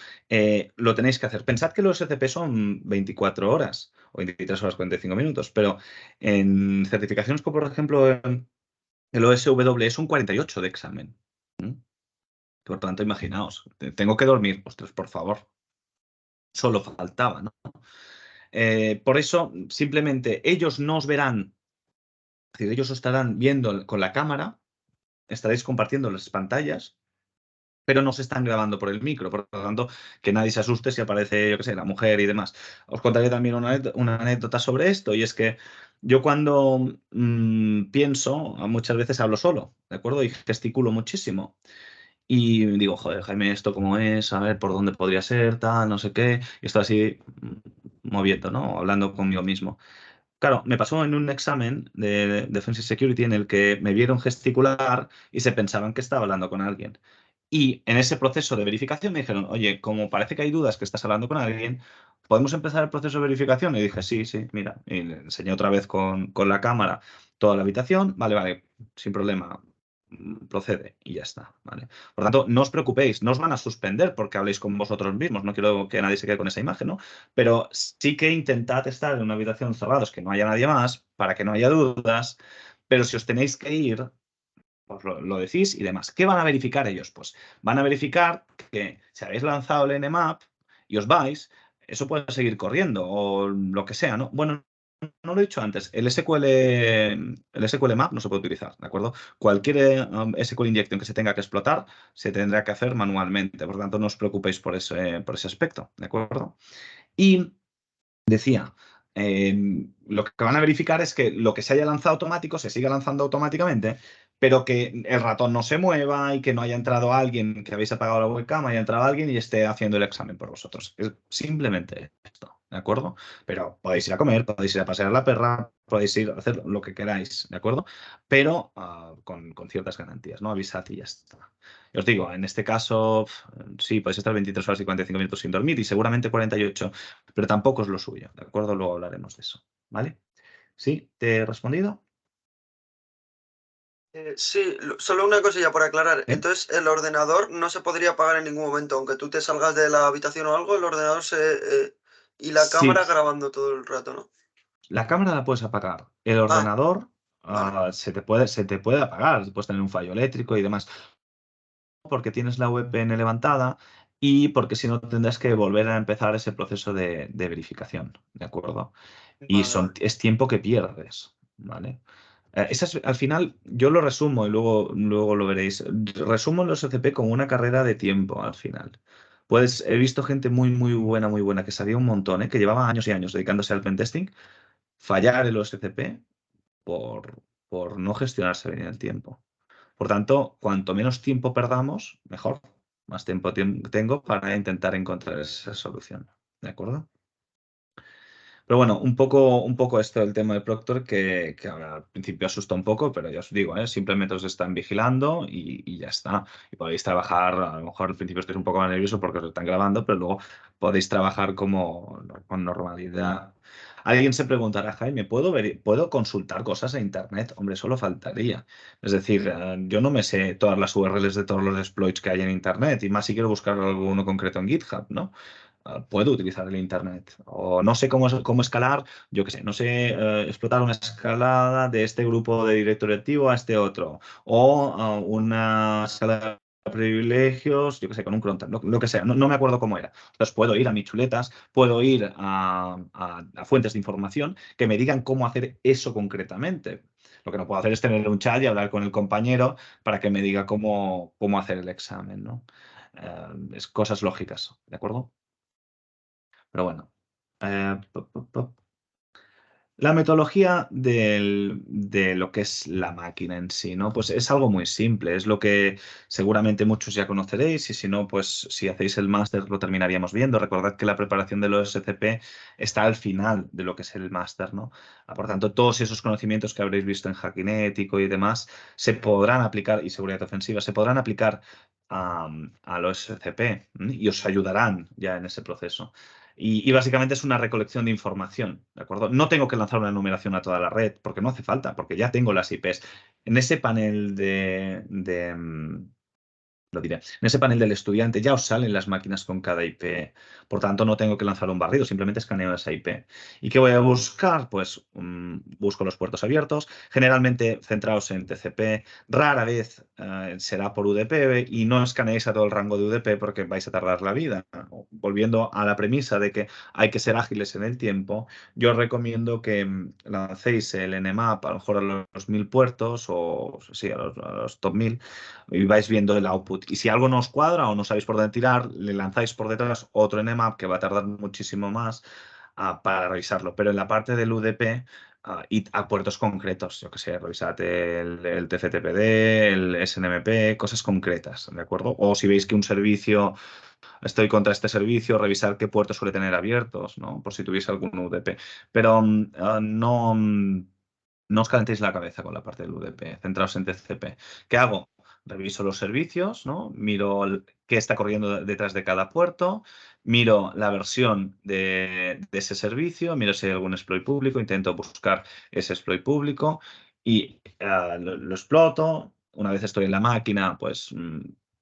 lo tenéis que hacer. Pensad que los SCP son 24 horas o 23 horas 45 minutos, pero en certificaciones como por ejemplo el OSW es un 48 de examen. ¿Mm? Por tanto, imaginaos, tengo que dormir, ostras, por favor. Solo faltaba, ¿no? Por eso, simplemente ellos no os verán, es decir, ellos os estarán viendo con la cámara, estaréis compartiendo las pantallas, pero no se están grabando por el micro, por lo tanto, que nadie se asuste si aparece, yo qué sé, la mujer y demás. Os contaré también una anécdota sobre esto, y es que yo cuando pienso, muchas veces hablo solo, ¿de acuerdo? Y gesticulo muchísimo. Y digo, joder, Jaime, ¿esto cómo es? A ver, ¿por dónde podría ser? Tal, no sé qué. Y estoy así moviendo, ¿no? Hablando conmigo mismo. Claro, me pasó en un examen de Defense and Security en el que me vieron gesticular y se pensaban que estaba hablando con alguien. Y en ese proceso de verificación me dijeron, oye, como parece que hay dudas que estás hablando con alguien, ¿podemos empezar el proceso de verificación? Y dije, sí, sí, mira. Y le enseñé otra vez con la cámara toda la habitación. Vale, vale, sin problema. Procede y ya está, ¿vale? Por tanto, no os preocupéis, no os van a suspender porque habléis con vosotros mismos. No quiero que nadie se quede con esa imagen, ¿no? Pero sí que intentad estar en una habitación cerrados, que no haya nadie más, para que no haya dudas. Pero si os tenéis que ir, pues lo decís y demás. ¿Qué van a verificar ellos? Pues van a verificar que si habéis lanzado el Nmap y os vais, eso puede seguir corriendo o lo que sea, ¿no? Bueno, no lo he dicho antes, el SQL Map no se puede utilizar, ¿de acuerdo? Cualquier SQL injection que se tenga que explotar se tendrá que hacer manualmente, por lo tanto no os preocupéis por ese aspecto, ¿de acuerdo? Y decía, lo que van a verificar es que lo que se haya lanzado automático se siga lanzando automáticamente, pero que el ratón no se mueva y que no haya entrado alguien, que habéis apagado la webcam, haya entrado alguien y esté haciendo el examen por vosotros. Es simplemente esto, ¿de acuerdo? Pero podéis ir a comer, podéis ir a pasear a la perra, podéis ir a hacer lo que queráis, ¿de acuerdo? Pero con ciertas garantías, ¿no? Avisad y ya está. Os digo, en este caso, sí, podéis estar 23 horas y 45 minutos sin dormir y seguramente 48, pero tampoco es lo suyo, ¿de acuerdo? Luego hablaremos de eso, ¿vale? ¿Sí? ¿Te he respondido? Sí, solo una cosilla por aclarar. ¿Eh? Entonces, el ordenador no se podría apagar en ningún momento, aunque tú te salgas de la habitación o algo, el ordenador y la Sí, cámara grabando todo el rato, ¿no? la cámara la puedes apagar. El Ah, ordenador vale. se te puede apagar, puedes tener un fallo eléctrico y demás, porque tienes la VPN levantada y porque si no tendrás que volver a empezar ese proceso de verificación, ¿de acuerdo? Y Vale, vale. es tiempo que pierdes, ¿vale? Al final, yo lo resumo y luego lo veréis. Resumo los OCP como una carrera de tiempo al final. Pues he visto gente muy buena, que sabía un montón, que llevaba años y años dedicándose al pentesting, fallar el OSCP por no gestionarse bien el tiempo. Por tanto, cuanto menos tiempo perdamos, mejor. Más tiempo tengo para intentar encontrar esa solución. ¿De acuerdo? Pero bueno, un poco esto del tema de Proctor, que ahora al principio asusta un poco, pero ya os digo, simplemente os están vigilando y ya está. Y podéis trabajar, a lo mejor al principio estáis un poco más nervioso porque os están grabando, pero luego podéis trabajar con normalidad. Alguien se preguntará, Jaime, ¿puedo consultar cosas en Internet? Hombre, solo faltaría. Es decir, yo no me sé todas las URLs de todos los exploits que hay en Internet, y más si quiero buscar alguno concreto en GitHub, ¿no? Puedo utilizar el Internet. O no sé cómo escalar, yo qué sé, no sé explotar una escalada de este grupo de directorio activo a este otro. O una escala de privilegios, yo qué sé, con un cron, lo que sea, no me acuerdo cómo era. Entonces puedo ir a mis chuletas, puedo ir a fuentes de información que me digan cómo hacer eso concretamente. Lo que no puedo hacer es tener un chat y hablar con el compañero para que me diga cómo hacer el examen, ¿no? Es cosas lógicas, ¿de acuerdo? Pero bueno. La metodología de lo que es la máquina en sí, ¿no? Pues es algo muy simple, es lo que seguramente muchos ya conoceréis y si no, pues si hacéis el máster lo terminaríamos viendo. Recordad que la preparación de los SCP está al final de lo que es el máster, ¿no? Por tanto, todos esos conocimientos que habréis visto en hacking ético y demás se podrán aplicar, y seguridad ofensiva, se podrán aplicar a los SCP y os ayudarán ya en ese proceso. Y básicamente es una recolección de información, ¿de acuerdo? No tengo que lanzar una enumeración a toda la red, porque no hace falta, porque ya tengo las IPs. En ese panel lo diré. En ese panel del estudiante ya os salen las máquinas con cada IP. Por tanto, no tengo que lanzar un barrido, simplemente escaneo esa IP. ¿Y qué voy a buscar? Pues busco los puertos abiertos, generalmente centrados en TCP. Rara vez será por UDP y no escaneéis a todo el rango de UDP porque vais a tardar la vida. Volviendo a la premisa de que hay que ser ágiles en el tiempo, yo os recomiendo que lancéis el Nmap a lo mejor a los 1000 puertos o sí, a los top 1000 y vais viendo el output. Y si algo no os cuadra o no sabéis por dónde tirar, le lanzáis por detrás otro Nmap que va a tardar muchísimo más para revisarlo. Pero en la parte del UDP, id a puertos concretos, yo que sé, revisad el TCTPD, el SNMP, cosas concretas, ¿de acuerdo? O si veis que un servicio, estoy contra este servicio, revisar qué puertos suele tener abiertos, ¿no? Por si tuviese algún UDP. Pero no os calentéis la cabeza con la parte del UDP, centraos en TCP. ¿Qué hago? Reviso los servicios, ¿no? Miro qué está corriendo detrás de cada puerto, miro la versión de ese servicio, miro si hay algún exploit público, intento buscar ese exploit público y lo exploto. Una vez estoy en la máquina, pues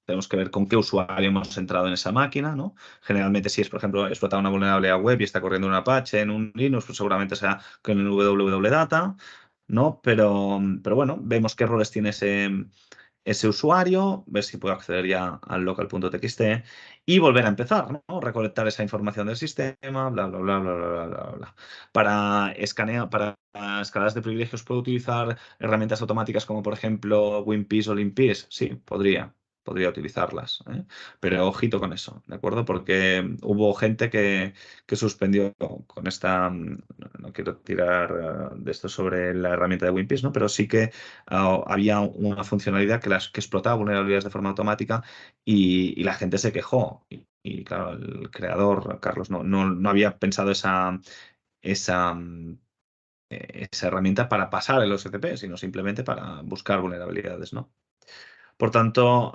tenemos que ver con qué usuario hemos entrado en esa máquina, ¿no? Generalmente, si es, por ejemplo, explotar una vulnerabilidad web y está corriendo un Apache en un Linux, pues seguramente sea con el www-data, ¿no? Pero bueno, vemos qué roles tiene ese usuario, ver si puedo acceder ya al local.txt y volver a empezar, ¿no? Recolectar esa información del sistema, bla, bla, bla, bla, bla, bla, bla. Para escaladas de privilegios, ¿puedo utilizar herramientas automáticas como, por ejemplo, WinPeace o LinPeace? Sí, podría utilizarlas, ¿eh? Pero ojito con eso, ¿de acuerdo? Porque hubo gente que suspendió con esta, no quiero tirar de esto sobre la herramienta de WinPeace, ¿no? Pero sí que había una funcionalidad que explotaba vulnerabilidades de forma automática y la gente se quejó. Y, claro, el creador, Carlos, no había pensado esa, esa herramienta para pasar el OSCP, sino simplemente para buscar vulnerabilidades, ¿no? Por tanto,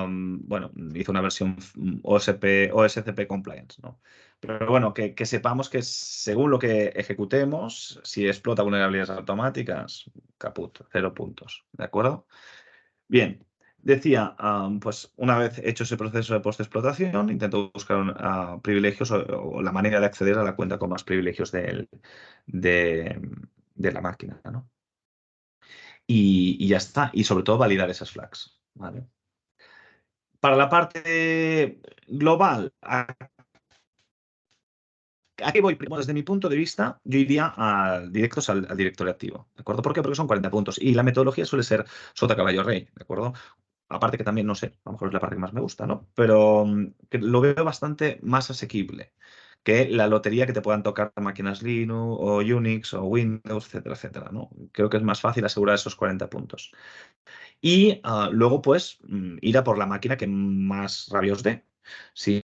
bueno, hizo una versión OSCP Compliance, ¿no? Pero bueno, que sepamos que según lo que ejecutemos, si explota vulnerabilidades automáticas, caput, 0 puntos, ¿de acuerdo? Bien, decía, pues una vez hecho ese proceso de post-explotación, intento buscar privilegios o la manera de acceder a la cuenta con más privilegios de la máquina, ¿no? Y ya está, y sobre todo validar esas flags, ¿vale? Para la parte global, aquí voy, primero, desde mi punto de vista, yo iría directos al directorio activo, ¿de acuerdo? ¿Por qué? Porque son 40 puntos y la metodología suele ser sota, caballo, rey, ¿de acuerdo? Aparte que también, no sé, a lo mejor es la parte que más me gusta, ¿no? Pero que lo veo bastante más asequible que la lotería que te puedan tocar máquinas Linux o Unix o Windows, etcétera, etcétera, ¿no? Creo que es más fácil asegurar esos 40 puntos. Y luego, pues, ir a por la máquina que más rabia os dé. Si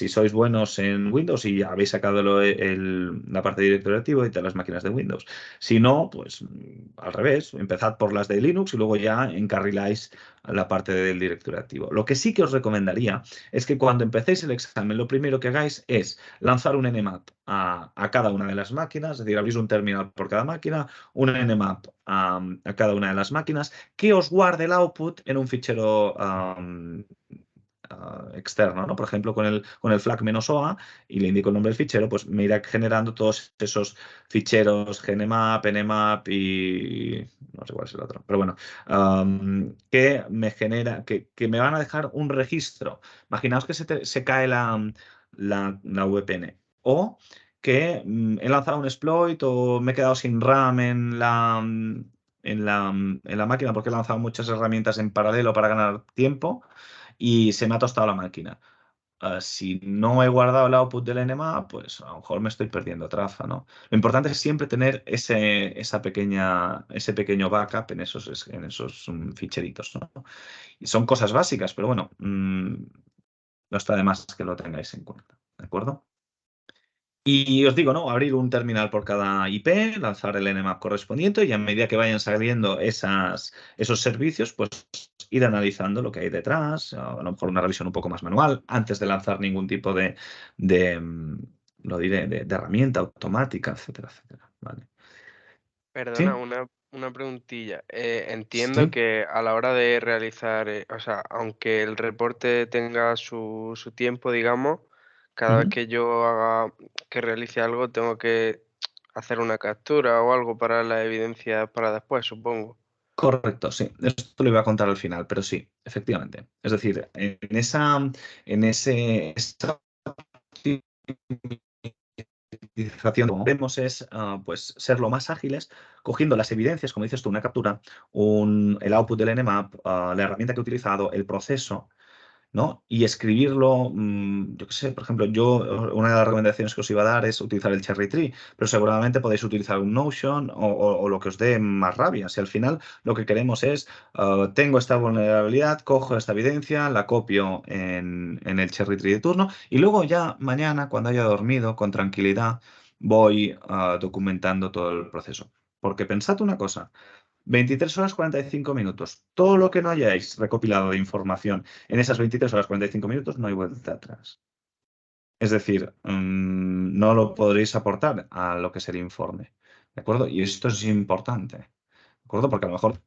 sois buenos en Windows y habéis sacado la parte de directorio activo y todas las máquinas de Windows. Si no, pues al revés, empezad por las de Linux y luego ya encarriláis la parte del directorio activo. Lo que sí que os recomendaría es que cuando empecéis el examen, lo primero que hagáis es lanzar un Nmap a cada una de las máquinas, es decir, abrís un terminal por cada máquina, un Nmap a cada una de las máquinas, que os guarde el output en un fichero externo, ¿no? Por ejemplo, con el flag "-oa y le indico el nombre del fichero, pues me irá generando todos esos ficheros gnmap, nmap y no sé cuál es el otro, pero bueno, que me genera, que me van a dejar un registro. Imaginaos que se cae la VPN o que he lanzado un exploit o me he quedado sin RAM en la máquina porque he lanzado muchas herramientas en paralelo para ganar tiempo y se me ha tostado la máquina. si no he guardado el output del NMAP, pues a lo mejor me estoy perdiendo traza, ¿no? Lo importante es siempre tener ese pequeño backup en esos ficheritos, ¿no? Y son cosas básicas, pero bueno, no está de más que lo tengáis en cuenta, ¿de acuerdo? Y os digo, ¿no? Abrir un terminal por cada IP, lanzar el Nmap correspondiente y a medida que vayan saliendo esos servicios, pues ir analizando lo que hay detrás, a lo mejor una revisión un poco más manual, antes de lanzar ningún tipo lo diré, de herramienta automática, etcétera, etcétera. ¿Vale? Perdona, ¿Sí? una preguntilla. Entiendo Sí. que a la hora de realizar, o sea, aunque el reporte tenga su tiempo, digamos, cada vez Ujú. que yo que realice algo, tengo que hacer una captura o algo para la evidencia para después, supongo. Correcto, sí. Esto lo iba a contar al final, pero sí, efectivamente. Es decir, esa optimización, como vemos, es pues ser lo más ágiles, cogiendo las evidencias, como dices tú, una captura, el output del Nmap, la herramienta que he utilizado, el proceso, ¿no? Y escribirlo, yo qué sé, por ejemplo, una de las recomendaciones que os iba a dar es utilizar el Cherry Tree, pero seguramente podéis utilizar un Notion o lo que os dé más rabia. Si al final lo que queremos es, tengo esta vulnerabilidad, cojo esta evidencia, la copio en el Cherry Tree de turno y luego ya mañana, cuando haya dormido, con tranquilidad, voy documentando todo el proceso. Porque pensad una cosa. 23 horas 45 minutos. Todo lo que no hayáis recopilado de información en esas 23 horas 45 minutos no hay vuelta atrás. Es decir, no lo podréis aportar a lo que es el informe. ¿De acuerdo? Y esto es importante. ¿De acuerdo? Porque a lo mejor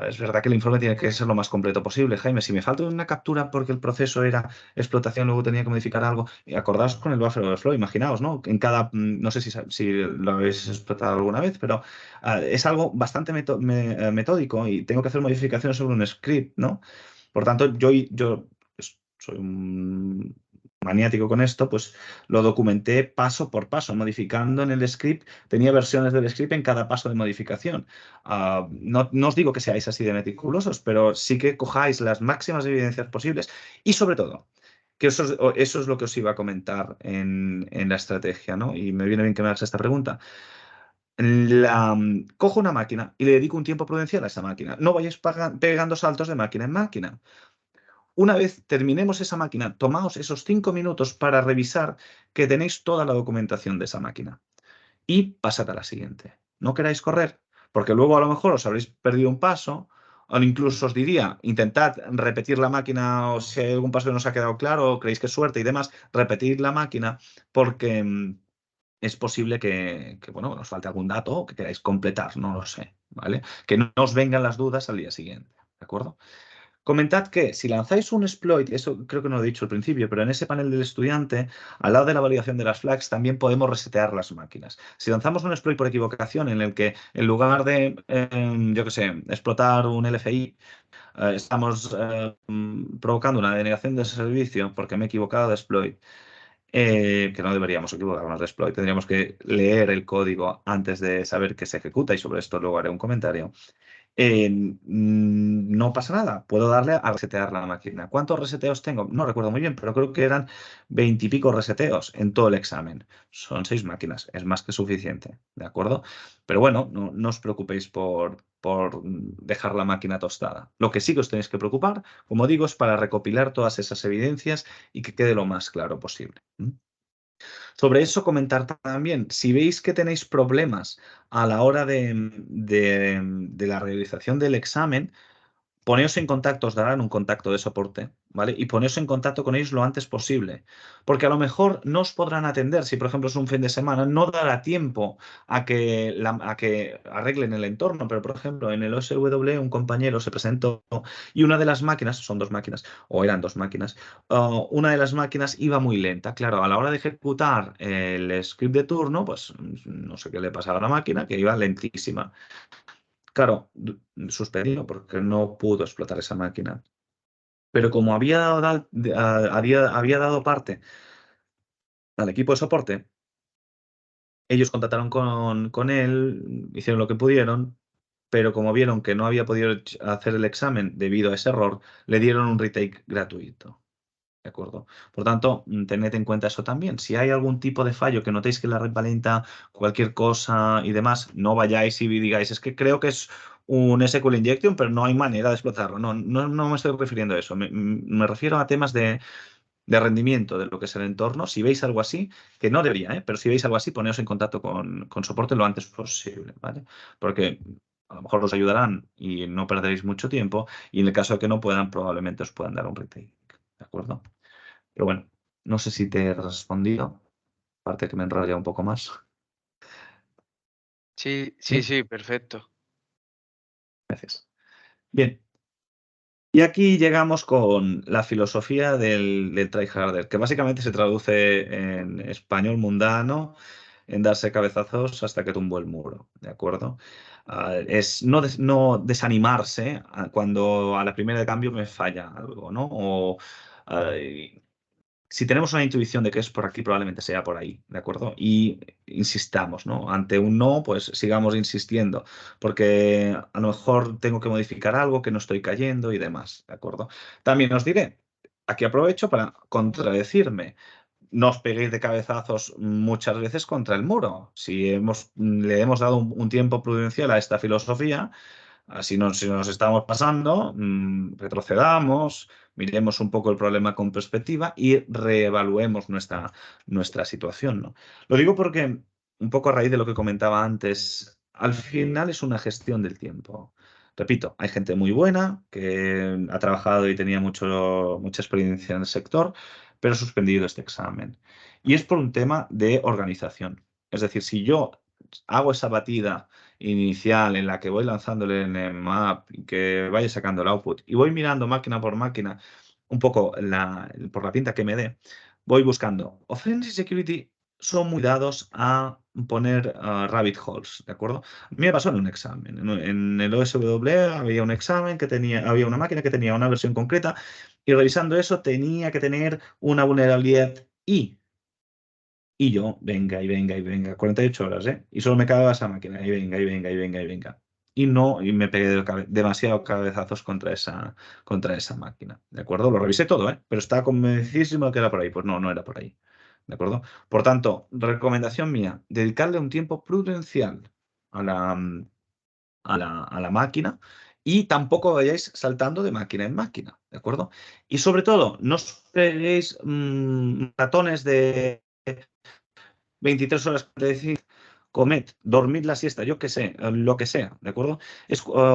es verdad que el informe tiene que ser lo más completo posible. Jaime, si me falta una captura porque el proceso era explotación, luego tenía que modificar algo, acordaos con el buffer overflow, imaginaos, ¿no? En no sé si lo habéis explotado alguna vez, pero es algo bastante metódico y tengo que hacer modificaciones sobre un script, ¿no? Por tanto, yo pues, soy un maniático con esto, pues lo documenté paso por paso, modificando en el script, tenía versiones del script en cada paso de modificación. No os digo que seáis así de meticulosos, pero sí que cojáis las máximas evidencias posibles y sobre todo, que eso es lo que os iba a comentar en la estrategia, ¿no? Y me viene bien que me hagas esta pregunta. Cojo una máquina y le dedico un tiempo prudencial a esa máquina. No vayáis pegando saltos de máquina en máquina. Una vez terminemos esa máquina, tomaos esos 5 minutos para revisar que tenéis toda la documentación de esa máquina y pasad a la siguiente. No queráis correr, porque luego a lo mejor os habréis perdido un paso, o incluso os diría, intentad repetir la máquina, o si hay algún paso que no os ha quedado claro, o creéis que es suerte y demás, repetid la máquina, porque es posible bueno, os falte algún dato o que queráis completar, no lo sé, ¿vale? Que no os vengan las dudas al día siguiente, ¿de acuerdo? Comentad que si lanzáis un exploit, eso creo que no lo he dicho al principio, pero en ese panel del estudiante, al lado de la validación de las flags, también podemos resetear las máquinas. Si lanzamos un exploit por equivocación en el que en lugar de, yo qué sé, explotar un LFI, estamos provocando una denegación de servicio porque me he equivocado de exploit, que no deberíamos equivocarnos de exploit, tendríamos que leer el código antes de saber que se ejecuta y sobre esto luego haré un comentario. No pasa nada, puedo darle a resetear la máquina. ¿Cuántos reseteos tengo? No recuerdo muy bien, pero creo que eran 20 y pico reseteos en todo el examen. Son 6 máquinas, es más que suficiente, ¿de acuerdo? Pero bueno, no os preocupéis por dejar la máquina tostada. Lo que sí que os tenéis que preocupar, como digo, es para recopilar todas esas evidencias y que quede lo más claro posible. Sobre eso comentar también, si veis que tenéis problemas a la hora de la realización del examen, poneos en contacto, os darán un contacto de soporte, ¿vale? Y poneos en contacto con ellos lo antes posible, porque a lo mejor no os podrán atender si, por ejemplo, es un fin de semana, no dará tiempo a que arreglen el entorno, pero, por ejemplo, en el OSW un compañero se presentó y una de las máquinas, son 2 máquinas, o eran 2 máquinas, una de las máquinas iba muy lenta. Claro, a la hora de ejecutar el script de turno, pues no sé qué le pasaba a la máquina, que iba lentísima. Claro, suspendido porque no pudo explotar esa máquina. Pero como había dado parte al equipo de soporte, ellos contactaron con él, hicieron lo que pudieron, pero como vieron que no había podido hacer el examen debido a ese error, le dieron un retake gratuito. ¿De acuerdo? Por tanto, tened en cuenta eso también. Si hay algún tipo de fallo que notéis que la red va lenta, cualquier cosa y demás, no vayáis y digáis, es que creo que es un SQL injection, pero no hay manera de explotarlo. No me estoy refiriendo a eso. Me refiero a temas de rendimiento de lo que es el entorno. Si veis algo así, que no debería, pero si veis algo así, poneos en contacto con soporte lo antes posible, ¿vale? Porque a lo mejor os ayudarán y no perderéis mucho tiempo, y en el caso de que no puedan, probablemente os puedan dar un retake, ¿de acuerdo? Pero bueno, no sé si te he respondido, aparte que me enrolla un poco más. Sí, sí, ¿Sí? sí, perfecto. Gracias. Bien. Y aquí llegamos con la filosofía del tryharder, que básicamente se traduce en español mundano en darse cabezazos hasta que tumbó el muro, ¿de acuerdo? Es no desanimarse cuando a la primera de cambio me falla algo, ¿no? O si tenemos una intuición de que es por aquí, probablemente sea por ahí, ¿de acuerdo? Y insistamos, ¿no? Ante un no, pues sigamos insistiendo, porque a lo mejor tengo que modificar algo que no estoy cayendo y demás, ¿de acuerdo? También os diré, aquí aprovecho para contradecirme. No os peguéis de cabezazos muchas veces contra el muro. Si le hemos dado un tiempo prudencial a esta filosofía, así si nos estamos pasando, retrocedamos, miremos un poco el problema con perspectiva y reevaluemos nuestra situación, ¿no? Lo digo porque, un poco a raíz de lo que comentaba antes, al final es una gestión del tiempo. Repito, hay gente muy buena que ha trabajado y tenía mucha experiencia en el sector, pero ha suspendido este examen. Y es por un tema de organización. Es decir, si yo hago esa batida inicial en la que voy lanzándole en el map y que vaya sacando el output y voy mirando máquina por máquina un poco por la pinta que me dé, voy buscando. Offensive Security son muy dados a poner rabbit holes, ¿de acuerdo? A mí me pasó en un examen. En el OSW había un examen había una máquina que tenía una versión concreta y revisando eso tenía que tener una vulnerabilidad y yo, venga y venga y venga, 48 horas, ¿eh? Y solo me quedaba esa máquina, y venga, y venga, y venga, y venga. Y me pegué demasiados cabezazos contra esa máquina, ¿de acuerdo? Lo revisé todo, ¿eh? Pero estaba convencidísimo de que era por ahí. Pues no era por ahí, ¿de acuerdo? Por tanto, recomendación mía, dedicarle un tiempo prudencial a la máquina y tampoco vayáis saltando de máquina en máquina, ¿de acuerdo? Y sobre todo, no os peguéis ratones de 23 horas, decir, comed, dormid la siesta, yo qué sé, lo que sea, ¿de acuerdo?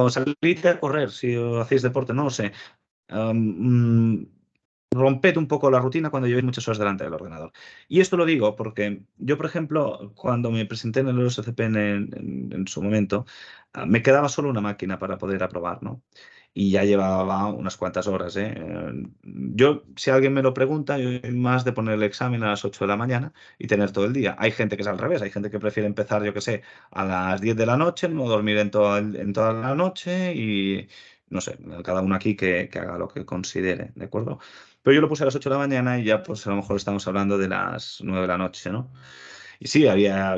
Salid a correr si hacéis deporte, no lo sé. Romped un poco la rutina cuando llevéis muchas horas delante del ordenador. Y esto lo digo porque yo, por ejemplo, cuando me presenté en el OSCP en su momento, me quedaba solo una máquina para poder aprobar, ¿no? Y ya llevaba unas cuantas horas, ¿eh? Yo, si alguien me lo pregunta, yo soy más de poner el examen a las 8 de la mañana y tener todo el día. Hay gente que es al revés, hay gente que prefiere empezar, yo qué sé, a las 10 de la noche, no dormir en toda la noche y, no sé, cada uno aquí que haga lo que considere, ¿de acuerdo? Pero yo lo puse a las 8 de la mañana y ya pues a lo mejor estamos hablando de las 9 de la noche, ¿no? Y sí, había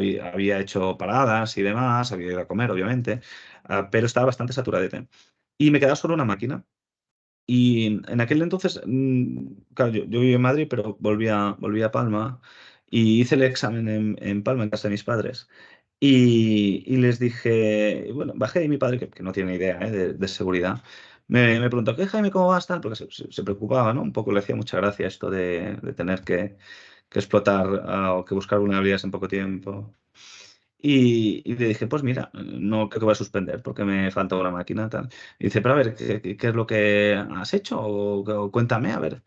hecho paradas y demás, había ido a comer, obviamente, pero estaba bastante saturadete. Y me quedaba solo una máquina. Y en aquel entonces, claro, yo vivía en Madrid, pero volví a Palma y hice el examen en Palma, en casa de mis padres. Y les dije, bueno, bajé y mi padre, que no tiene ni idea de seguridad, me preguntó, ¿qué, Jaime, cómo vas? Tal, porque se preocupaba, ¿no? Un poco le hacía mucha gracia esto de tener que explotar o que buscar vulnerabilidades en poco tiempo. Y le dije, pues mira, no creo que voy a suspender porque me falta una máquina, tal. Y dice, pero a ver, ¿qué es lo que has hecho? O cuéntame, a ver.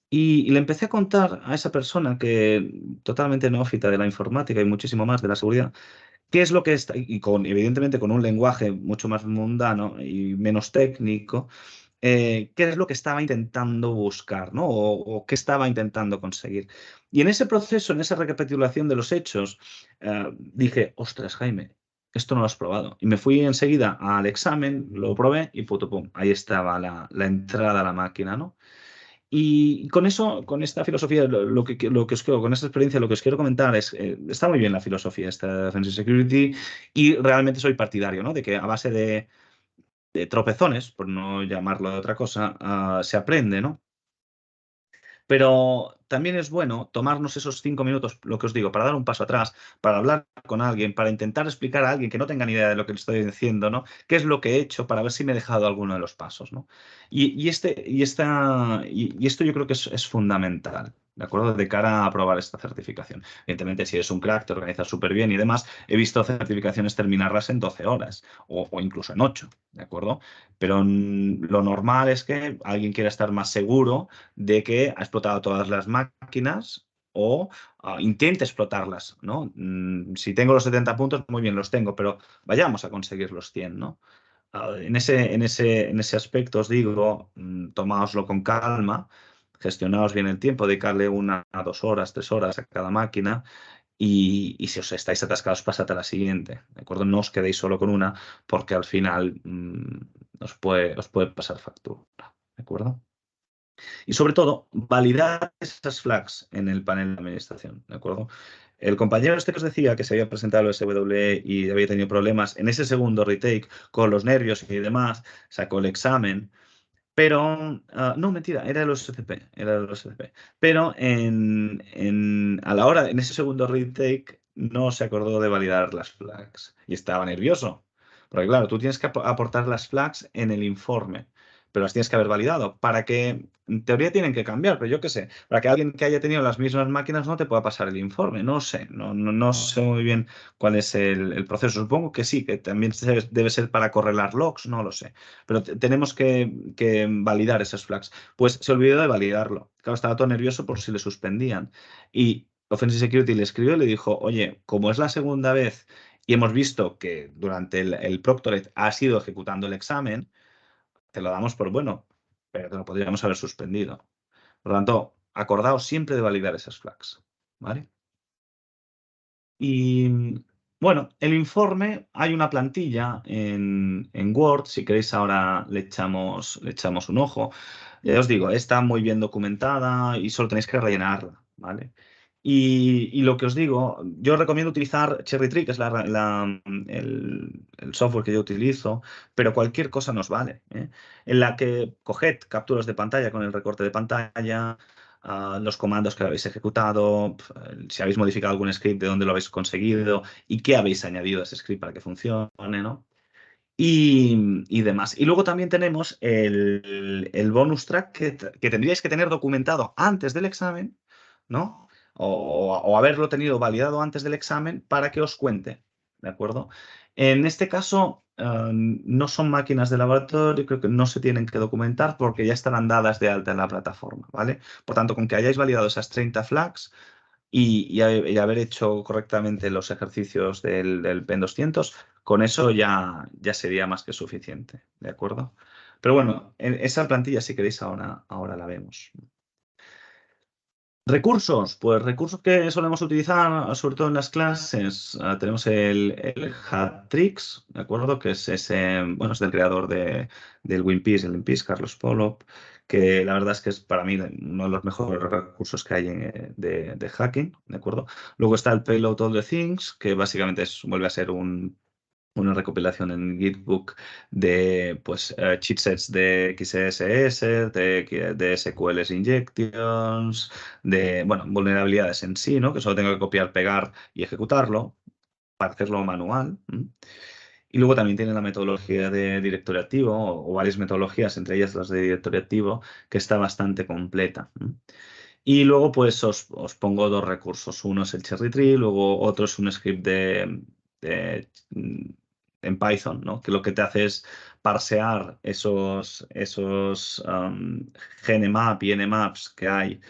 Y le empecé a contar a esa persona que totalmente neófita de la informática y muchísimo más de la seguridad, qué es lo que está, y evidentemente con un lenguaje mucho más mundano y menos técnico, qué es lo que estaba intentando buscar, ¿no? O qué estaba intentando conseguir. Y en ese proceso, en esa recapitulación de los hechos, dije, ostras, Jaime, esto no lo has probado. Y me fui enseguida al examen, lo probé y pum, ahí estaba la entrada a la máquina, ¿no? Y con eso, con esta filosofía, con esta experiencia, lo que os quiero comentar es, está muy bien la filosofía esta de Offensive Security y realmente soy partidario, ¿no? De que a base de tropezones, por no llamarlo de otra cosa, se aprende, ¿no? Pero también es bueno tomarnos esos 5 minutos, lo que os digo, para dar un paso atrás, para hablar con alguien, para intentar explicar a alguien que no tenga ni idea de lo que le estoy diciendo, ¿no? ¿Qué es lo que he hecho para ver si me he dejado alguno de los pasos, ¿no? Y esto yo creo que es fundamental, ¿de acuerdo? De cara a aprobar esta certificación. Evidentemente, si eres un crack, te organizas súper bien y demás, he visto certificaciones terminarlas en 12 horas o incluso en 8, ¿de acuerdo? Pero lo normal es que alguien quiera estar más seguro de que ha explotado todas las máquinas o intente explotarlas, ¿no? Si tengo los 70 puntos, muy bien, los tengo, pero vayamos a conseguir los 100, ¿no? En ese aspecto os digo, tomáoslo con calma, gestionaos bien el tiempo, dedicarle 1 a 2 horas, 3 horas a cada máquina y si os estáis atascados, pasad a la siguiente, ¿de acuerdo? No os quedéis solo con una porque al final os puede pasar factura, ¿de acuerdo? Y sobre todo, validar esas flags en el panel de administración, ¿de acuerdo? El compañero este que os decía que se había presentado el SW y había tenido problemas, en ese segundo retake, con los nervios y demás, sacó el examen, pero, no, mentira, era el OSCP, Pero a la hora, en ese segundo retake, no se acordó de validar las flags y estaba nervioso. Porque claro, tú tienes que aportar las flags en el informe, pero las tienes que haber validado. Para que, en teoría tienen que cambiar, pero yo qué sé, para que alguien que haya tenido las mismas máquinas no te pueda pasar el informe. No sé, no sé muy bien cuál es el proceso. Supongo que sí, que también debe ser para correlar logs, no lo sé. Pero tenemos que validar esas flags. Pues se olvidó de validarlo. Claro, estaba todo nervioso por si le suspendían. Y Offensive Security le escribió y le dijo, oye, como es la segunda vez y hemos visto que durante el Proctorate has ido ejecutando el examen, te lo damos por bueno, pero te lo podríamos haber suspendido. Por lo tanto, acordaos siempre de validar esas flags, ¿vale? Y bueno, el informe, hay una plantilla en Word, si queréis ahora le echamos un ojo. Ya os digo, está muy bien documentada y solo tenéis que rellenarla, ¿vale? Y lo que os digo, yo recomiendo utilizar Cherry Tree, que es el software que yo utilizo, pero cualquier cosa nos vale, ¿eh? En la que coged capturas de pantalla con el recorte de pantalla, los comandos que habéis ejecutado, si habéis modificado algún script, de dónde lo habéis conseguido y qué habéis añadido a ese script para que funcione, ¿no? Y demás. Y luego también tenemos el bonus track que tendríais que tener documentado antes del examen, ¿no? O haberlo tenido validado antes del examen para que os cuente, ¿de acuerdo? En este caso, no son máquinas de laboratorio, creo que no se tienen que documentar porque ya estarán dadas de alta en la plataforma, ¿vale? Por tanto, con que hayáis validado esas 30 flags y haber hecho correctamente los ejercicios del PEN 200, con eso ya sería más que suficiente, ¿de acuerdo? Pero bueno, esa plantilla, si queréis, ahora la vemos. Recursos, pues recursos que solemos utilizar, sobre todo en las clases, tenemos el Hatrix, ¿de acuerdo? Que es ese, bueno, es del creador del WinPeace, el WinPeace, Carlos Polop, que la verdad es que es para mí uno de los mejores recursos que hay de hacking, ¿de acuerdo? Luego está el Payload All the Things, que básicamente vuelve a ser una recopilación en Gitbook de pues, chipsets de XSS, de SQL injections, de bueno, vulnerabilidades en sí, ¿no? Que solo tengo que copiar, pegar y ejecutarlo para hacerlo manual. Y luego también tiene la metodología de directorio activo o varias metodologías, entre ellas las de directorio activo, que está bastante completa. Y luego pues os pongo 2 recursos. Uno es el Cherry Tree, luego otro es un script en Python, ¿no? Que lo que te hace es parsear esos GNMAP y Nmaps que hay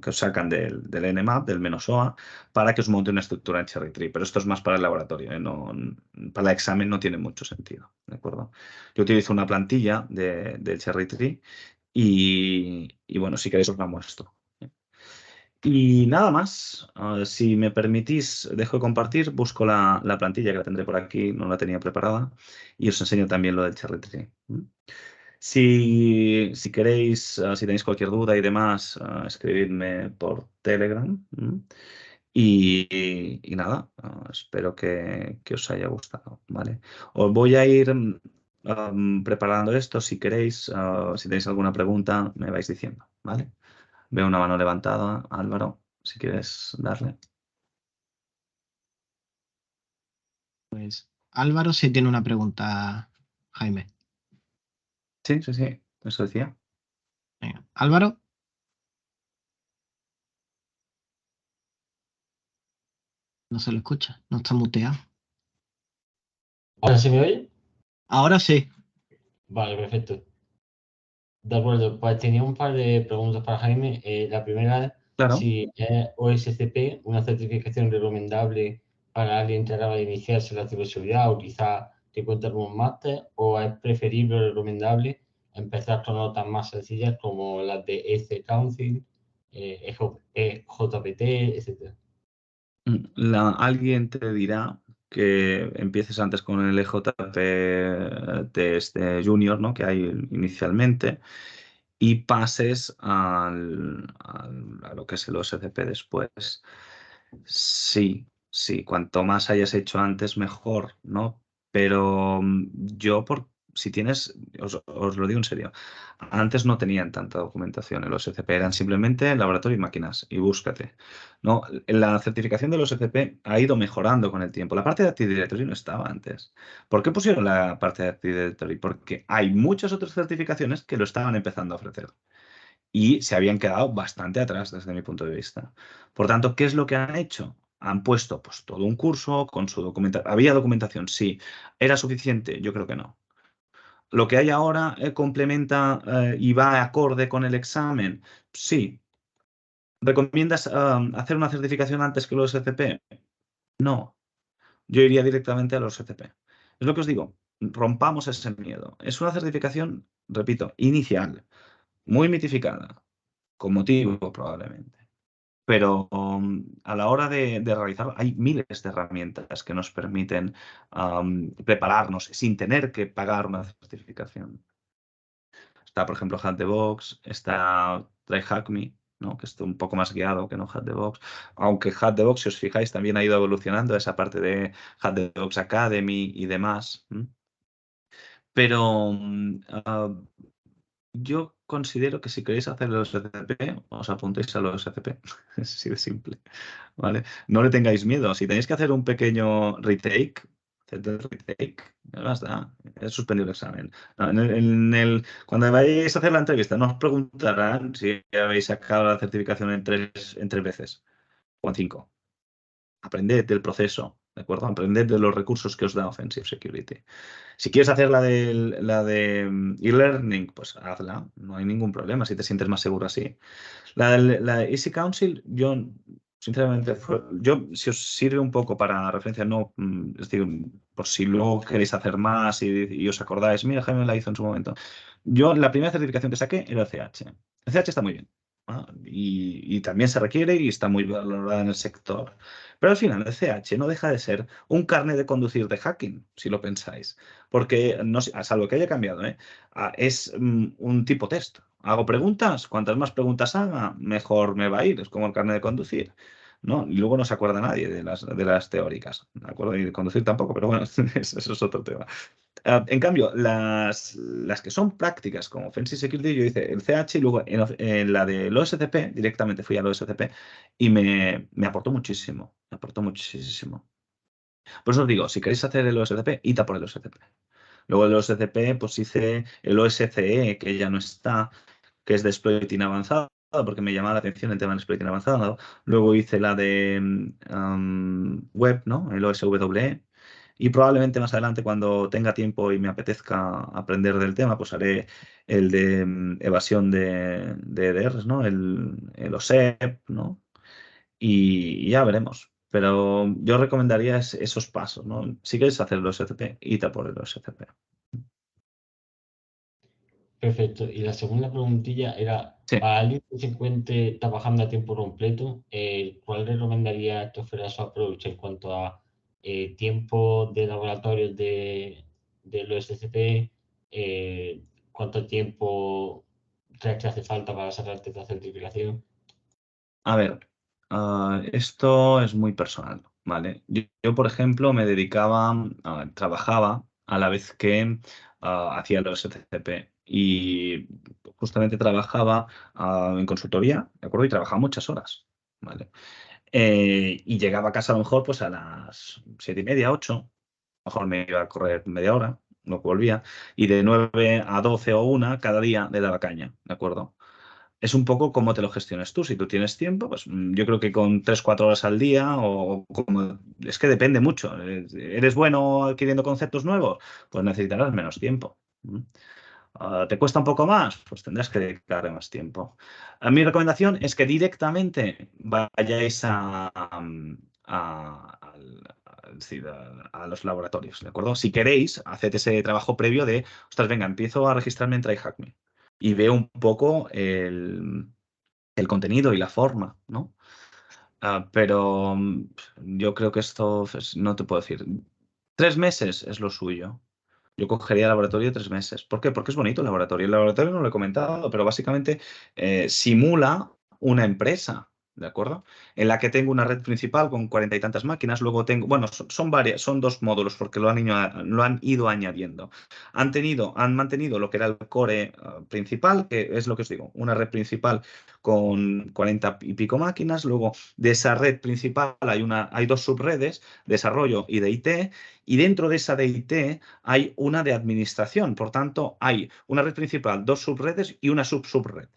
que os sacan del Nmap, del -OA, para que os monte una estructura en Cherry Tree. Pero esto es más para el laboratorio, ¿eh? Para el examen no tiene mucho sentido, ¿de acuerdo? Yo utilizo una plantilla del Cherry Tree y bueno, si queréis os la muestro. Y nada más, si me permitís, dejo de compartir, busco la plantilla que la tendré por aquí, no la tenía preparada, y os enseño también lo del Cherry Tree. Si queréis, si tenéis cualquier duda y demás, escribidme por Telegram. Y nada, espero que os haya gustado, ¿vale? Os voy a ir preparando esto. Si queréis, si tenéis alguna pregunta, me vais diciendo, ¿vale? Veo una mano levantada. Álvaro, si quieres darle. Pues Álvaro sí tiene una pregunta, Jaime. Sí, sí, sí, eso decía. Venga, Álvaro. No se lo escucha, no está muteado. ¿Ahora se me oye? Ahora sí. Vale, perfecto. De acuerdo, pues tenía un par de preguntas para Jaime. La primera, Claro. si es OSCP una certificación recomendable para alguien que acaba de iniciarse en la ciberseguridad o quizá que cuenta con un máster, o es preferible o recomendable empezar con notas más sencillas como las de EC Council, JPT, etc. Alguien te dirá que empieces antes con el EJP de Junior, ¿no? Que hay inicialmente, y pases a lo que es el OSCP después. Sí, sí, cuanto más hayas hecho antes, mejor, ¿no? Pero si tienes, os lo digo en serio, antes no tenían tanta documentación en los OSCP, eran simplemente laboratorio y máquinas, y búscate. No, la certificación de los OSCP ha ido mejorando con el tiempo. La parte de Active Directory no estaba antes. ¿Por qué pusieron la parte de Active Directory? Porque hay muchas otras certificaciones que lo estaban empezando a ofrecer y se habían quedado bastante atrás desde mi punto de vista. Por tanto, ¿qué es lo que han hecho? Han puesto pues todo un curso con su documentación. ¿Había documentación? Sí. ¿Era suficiente? Yo creo que no. ¿Lo que hay ahora complementa y va acorde con el examen? Sí. ¿Recomiendas hacer una certificación antes que los SCP? No. Yo iría directamente a los SCP. Es lo que os digo. Rompamos ese miedo. Es una certificación, repito, inicial, muy mitificada, con motivo probablemente. Pero a la hora de realizarlo, hay miles de herramientas que nos permiten prepararnos sin tener que pagar una certificación. Está, por ejemplo, Hack the Box, está TryHackMe, ¿no? Que está un poco más guiado que no Hack the Box. Aunque Hack the Box, si os fijáis, también ha ido evolucionando esa parte de Hack the Box Academy y demás. Pero yo considero que si queréis hacer los SCP, os apuntéis a los SCP. Es así de simple. ¿Vale? No le tengáis miedo. Si tenéis que hacer un pequeño retake, haced el retake. Ya basta. Es suspendido el examen. No, cuando vayáis a hacer la entrevista, no os preguntarán si habéis sacado la certificación en tres veces o en 5. Aprended del proceso, ¿de acuerdo? Aprended de los recursos que os da Offensive Security. Si quieres hacer la de e-learning, pues hazla, no hay ningún problema si te sientes más seguro así. La Easy Council, yo sinceramente, si os sirve un poco para referencia, no, es decir, por si luego queréis hacer más y os acordáis, mira, Jaime la hizo en su momento. Yo la primera certificación que saqué era el CH. El CH está muy bien. Y también se requiere y está muy valorada en el sector. Pero al final el CH no deja de ser un carnet de conducir de hacking, si lo pensáis. Porque, no, a salvo que haya cambiado, es un tipo test. Hago preguntas, cuantas más preguntas haga, mejor me va a ir. Es como el carnet de conducir. ¿No? Y luego no se acuerda nadie de las teóricas. ¿De acuerdo? Y de conducir tampoco, pero bueno, eso es otro tema. En cambio, las que son prácticas como Offensive Security, yo hice el CH y luego en la del OSCP, directamente fui al OSCP y me aportó muchísimo. Me aportó muchísimo. Por eso os digo, si queréis hacer el OSCP, id a por el OSCP. Luego el OSCP, pues hice el OSCE, que ya no está, que es de exploiting avanzado, porque me llamaba la atención el tema de exploiting avanzado. Luego hice la de web, ¿no? El OSWE. Y probablemente más adelante, cuando tenga tiempo y me apetezca aprender del tema, pues haré el de evasión de EDRs, ¿no? El OSEP, ¿no? Y ya veremos. Pero yo recomendaría esos pasos, ¿no? Si queréis hacer el OSCP, id a por el OSCP. Perfecto. Y la segunda preguntilla era, Sí. para alguien que se encuentre trabajando a tiempo completo, ¿cuál recomendaría que fuera su approach en cuanto a tiempo de laboratorio de los SCP? ¿Cuánto tiempo crees que hace falta para sacarte esta certificación? A ver, esto es muy personal, ¿vale? Yo, por ejemplo, me dedicaba, trabajaba a la vez que hacía los SCP y justamente trabajaba en consultoría, ¿de acuerdo? Y trabajaba muchas horas, ¿vale? Y llegaba a casa a lo mejor pues a las 7:30, 8, a lo mejor me iba a correr media hora, luego volvía, y de 9 a 12 o 1 cada día le daba caña, ¿de acuerdo? Es un poco cómo te lo gestiones tú. Si tú tienes tiempo, pues yo creo que con 3-4 horas al día o como... Es que depende mucho. ¿Eres bueno adquiriendo conceptos nuevos? Pues necesitarás menos tiempo. ¿Te cuesta un poco más? Pues tendrás que dedicarle más tiempo. Mi recomendación es que directamente vayáis a los laboratorios, ¿de acuerdo? Si queréis, haced ese trabajo previo de, ostras, venga, empiezo a registrarme en TryHackMe y veo un poco el contenido y la forma, ¿no? Pero yo creo que esto, pues, no te puedo decir. 3 meses es lo suyo. Yo cogería el laboratorio 3 meses. ¿Por qué? Porque es bonito el laboratorio. El laboratorio no lo he comentado, pero básicamente simula una empresa, ¿de acuerdo? En la que tengo una red principal con 40 y tantas máquinas. Luego tengo, bueno, son varias, son 2 módulos porque lo han ido añadiendo. Han mantenido lo que era el core principal, que es lo que os digo, una red principal con 40 y pico máquinas. Luego de esa red principal hay 2 subredes, desarrollo y de IT. Y dentro de esa de IT hay una de administración. Por tanto, hay una red principal, 2 subredes y una subred.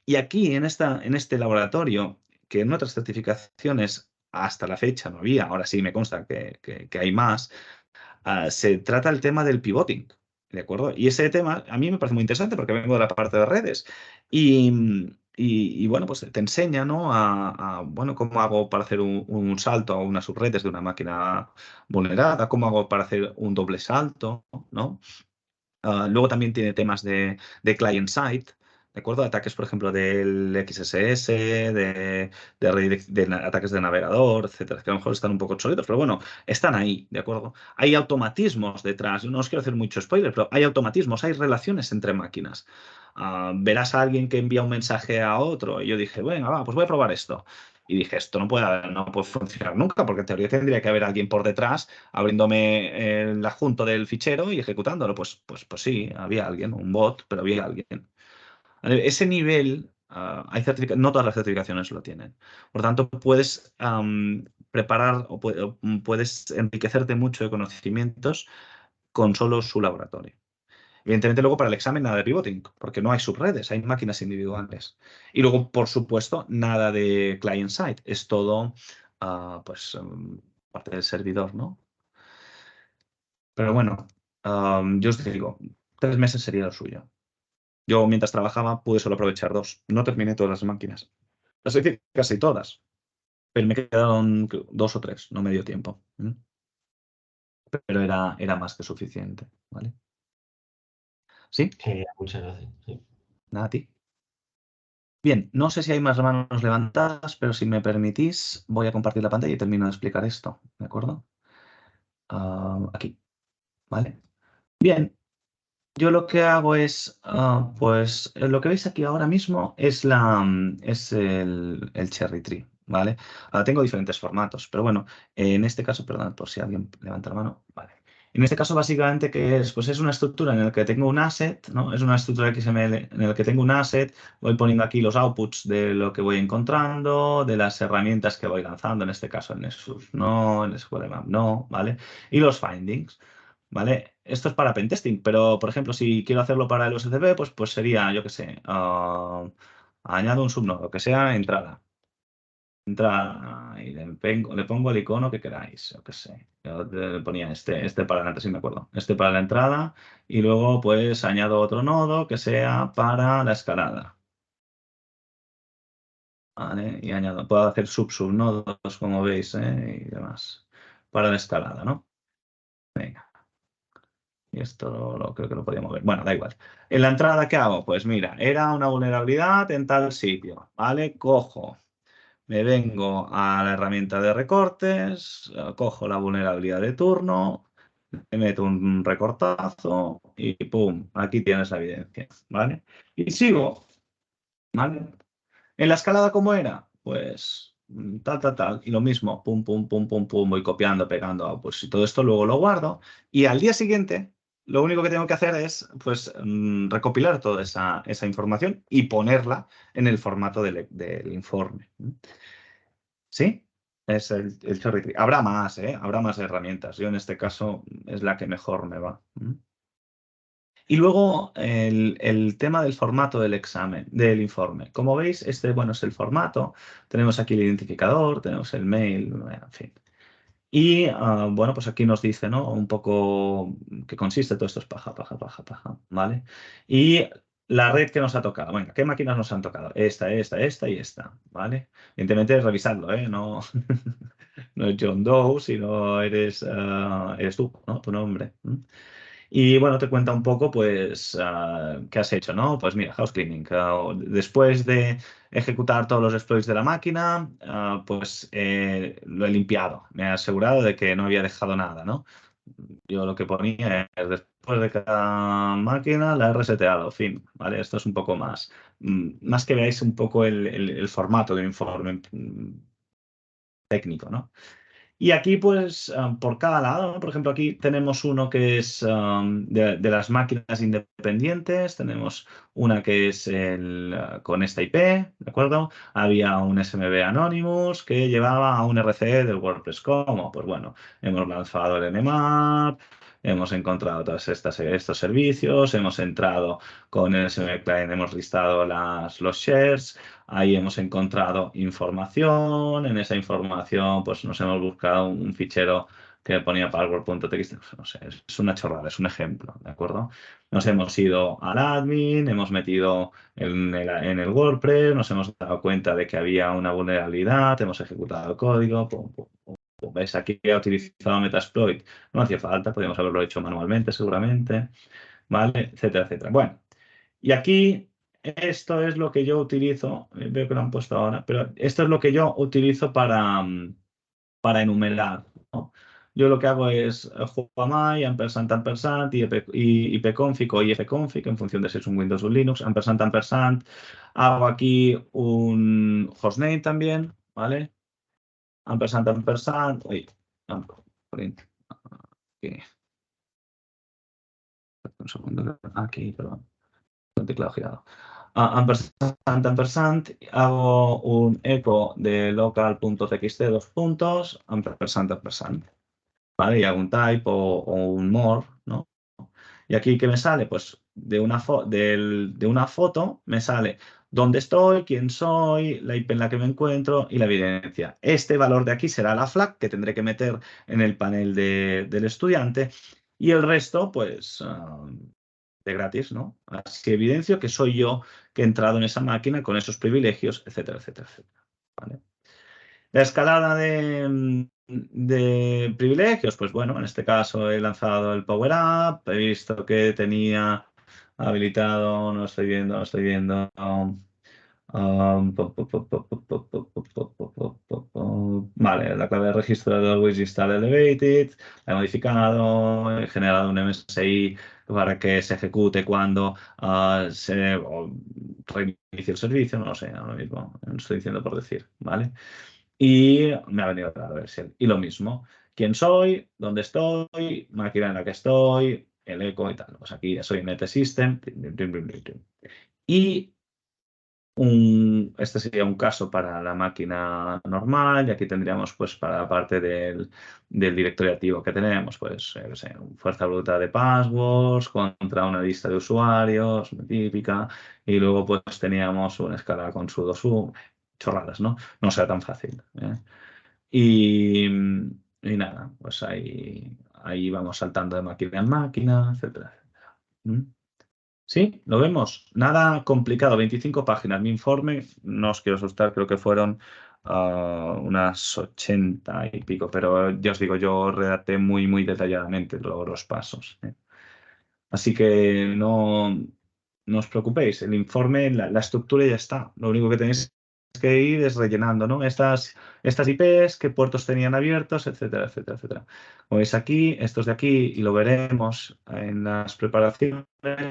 Y aquí, en este laboratorio, que en otras certificaciones hasta la fecha no había, ahora sí me consta que hay más, se trata el tema del pivoting, ¿de acuerdo? Y ese tema a mí me parece muy interesante porque vengo de la parte de redes. Y bueno, pues te enseña, ¿no? Bueno, cómo hago para hacer un salto a una subred desde una máquina vulnerada, cómo hago para hacer un doble salto, ¿no? Luego también tiene temas de client-side, ¿de acuerdo? Ataques, por ejemplo, del XSS, de ataques de navegador, etcétera, que a lo mejor están un poco obsoletos, pero bueno, están ahí, ¿de acuerdo? Hay automatismos detrás, no os quiero hacer mucho spoiler, pero hay automatismos, hay relaciones entre máquinas. Verás a alguien que envía un mensaje a otro y yo dije, venga, va, pues voy a probar esto. Y dije, esto no puede funcionar nunca, porque en teoría tendría que haber alguien por detrás abriéndome el adjunto del fichero y ejecutándolo. Pues sí, había alguien, un bot, pero había alguien. Ese nivel, no todas las certificaciones lo tienen. Por tanto, puedes preparar o puedes enriquecerte mucho de conocimientos con solo su laboratorio. Evidentemente, luego para el examen nada de pivoting, porque no hay subredes, hay máquinas individuales. Y luego, por supuesto, nada de client-side, es todo parte del servidor, ¿no? Pero bueno, yo os digo, 3 meses sería lo suyo. Yo, mientras trabajaba, pude solo aprovechar 2. No terminé todas las máquinas. Es decir, casi todas. Pero me quedaron 2 o 3, no me dio tiempo. Pero era más que suficiente, ¿vale? ¿Sí? Muchas gracias. Sí. Nada, a ti. Bien, no sé si hay más manos levantadas, pero si me permitís, voy a compartir la pantalla y termino de explicar esto, ¿de acuerdo? Aquí, ¿vale? Bien, yo lo que hago es, pues lo que veis aquí ahora mismo es el Cherry Tree, ¿vale? Tengo diferentes formatos, pero bueno, en este caso, perdón, por si alguien levanta la mano, vale. En este caso, básicamente, ¿qué es? Pues es una estructura en la que tengo un asset, ¿no? Es una estructura XML en la que tengo un asset, voy poniendo aquí los outputs de lo que voy encontrando, de las herramientas que voy lanzando, en este caso el Nexus no, el SQL Map no, ¿vale? Y los findings. ¿Vale? Esto es para pentesting, pero por ejemplo, si quiero hacerlo para el OSCP, pues sería, yo qué sé, añado un subnodo, que sea entrada. Entrada y le pongo el icono que queráis, yo qué sé. Yo le ponía este para adelante, si me acuerdo. Este para la entrada y luego pues añado otro nodo que sea para la escalada. ¿Vale? Y añado, puedo hacer subnodos, como veis, y demás. Para la escalada, ¿no? Venga. Y esto creo que lo podíamos ver. Bueno, da igual. En la entrada, ¿qué hago? Pues mira, era una vulnerabilidad en tal sitio, ¿vale? Cojo, me vengo a la herramienta de recortes, cojo la vulnerabilidad de turno, me meto un recortazo y ¡pum! Aquí tienes la evidencia, ¿vale? Y sigo, ¿vale? En la escalada, ¿cómo era? Pues tal. Y lo mismo, pum, voy copiando, pegando, pues y todo esto luego lo guardo. Y al día siguiente lo único que tengo que hacer es pues, recopilar toda esa información y ponerla en el formato del informe. ¿Sí? Es el cherry tree. Habrá más, ¿eh? Habrá más herramientas. Yo en este caso es la que mejor me va. Y luego el tema del formato del examen, del informe. Como veis, bueno, es el formato. Tenemos aquí el identificador, tenemos el mail, en fin. Y bueno, pues aquí nos dice, ¿no? Un poco qué consiste todo esto, es paja, ¿vale? Y la red que nos ha tocado. Venga, ¿qué máquinas nos han tocado? Esta y esta, ¿vale? Evidentemente revisarlo, ¿eh? No, no es John Doe, sino eres tú, ¿no? Tu nombre. Y bueno, te cuenta un poco, pues, qué has hecho, ¿no? Pues mira, house cleaning. Después de ejecutar todos los exploits de la máquina, pues lo he limpiado. Me he asegurado de que no había dejado nada, ¿no? Yo lo que ponía es, después de cada máquina, la he reseteado, fin, ¿vale? Esto es un poco más que veáis un poco el formato de un informe técnico, ¿no? Y aquí, pues, por cada lado, ¿no? Por ejemplo, aquí tenemos uno que es de las máquinas independientes, tenemos una que es con esta IP, ¿de acuerdo? Había un SMB Anonymous que llevaba a un RCE del WordPress. ¿Cómo? Pues bueno, hemos lanzado el Nmap, hemos encontrado todos estos servicios, hemos entrado con el SMB Client, hemos listado los shares. Ahí hemos encontrado información, en esa información pues nos hemos buscado un fichero que ponía password.txt, no sé, es una chorrada, es un ejemplo, ¿de acuerdo? Nos hemos ido al admin, hemos metido en el WordPress, nos hemos dado cuenta de que había una vulnerabilidad, hemos ejecutado el código, pum, pum, pum. ¿Ves? Aquí he utilizado Metasploit, no hacía falta, podríamos haberlo hecho manualmente seguramente, ¿vale? Etcétera, etcétera. Bueno, y aquí esto es lo que yo utilizo, veo que lo han puesto ahora, pero esto es lo que yo utilizo para enumerar, ¿no? Yo lo que hago es jugamai, ampersand, y ipconfig o ifconfig, en función de si es un Windows o un Linux, ampersand. Hago aquí un hostname también, ¿vale? Ampersand. Uy, aquí. Un segundo, aquí, perdón. El teclado girado. Ampersand, hago un eco de local.txt, dos puntos, ampersand, ¿vale? Y hago un type o un more, ¿no? Y aquí, ¿qué me sale? Pues de una foto me sale dónde estoy, quién soy, la IP en la que me encuentro y la evidencia. Este valor de aquí será la flag que tendré que meter en el panel del estudiante y el resto, pues, de gratis, ¿no? Así evidencio que soy yo que he entrado en esa máquina con esos privilegios, etcétera, etcétera, etcétera. ¿Vale? La escalada de privilegios, pues bueno, en este caso he lanzado el Power Up, he visto que tenía habilitado, no estoy viendo, vale, la clave de registro de Always Install Elevated, la he modificado, he generado un MSI para que se ejecute cuando se reinicie el servicio, no lo sé, ahora mismo, no estoy diciendo por decir, ¿vale? Y me ha venido otra versión. Y lo mismo, quién soy, dónde estoy, máquina en la que estoy, el eco y tal. Pues aquí soy NetSystem. Y este sería un caso para la máquina normal y aquí tendríamos pues para la parte del directorio activo que tenemos pues fuerza bruta de passwords contra una lista de usuarios, típica, y luego pues teníamos una escala con sudo sum, chorradas, ¿no? No sea tan fácil. Y nada, pues ahí vamos saltando de máquina en máquina, etcétera, etcétera. Sí, lo vemos. Nada complicado, 25 páginas. Mi informe, no os quiero asustar, creo que fueron unas 80 y pico, pero ya os digo, yo redacté muy, muy detalladamente los pasos. Así que no os preocupéis, el informe, la estructura ya está. Lo único que tenéis que ir es rellenando, ¿no? Estas IPs, qué puertos tenían abiertos, etcétera, etcétera, etcétera. Como veis aquí, estos de aquí, y lo veremos en las preparaciones,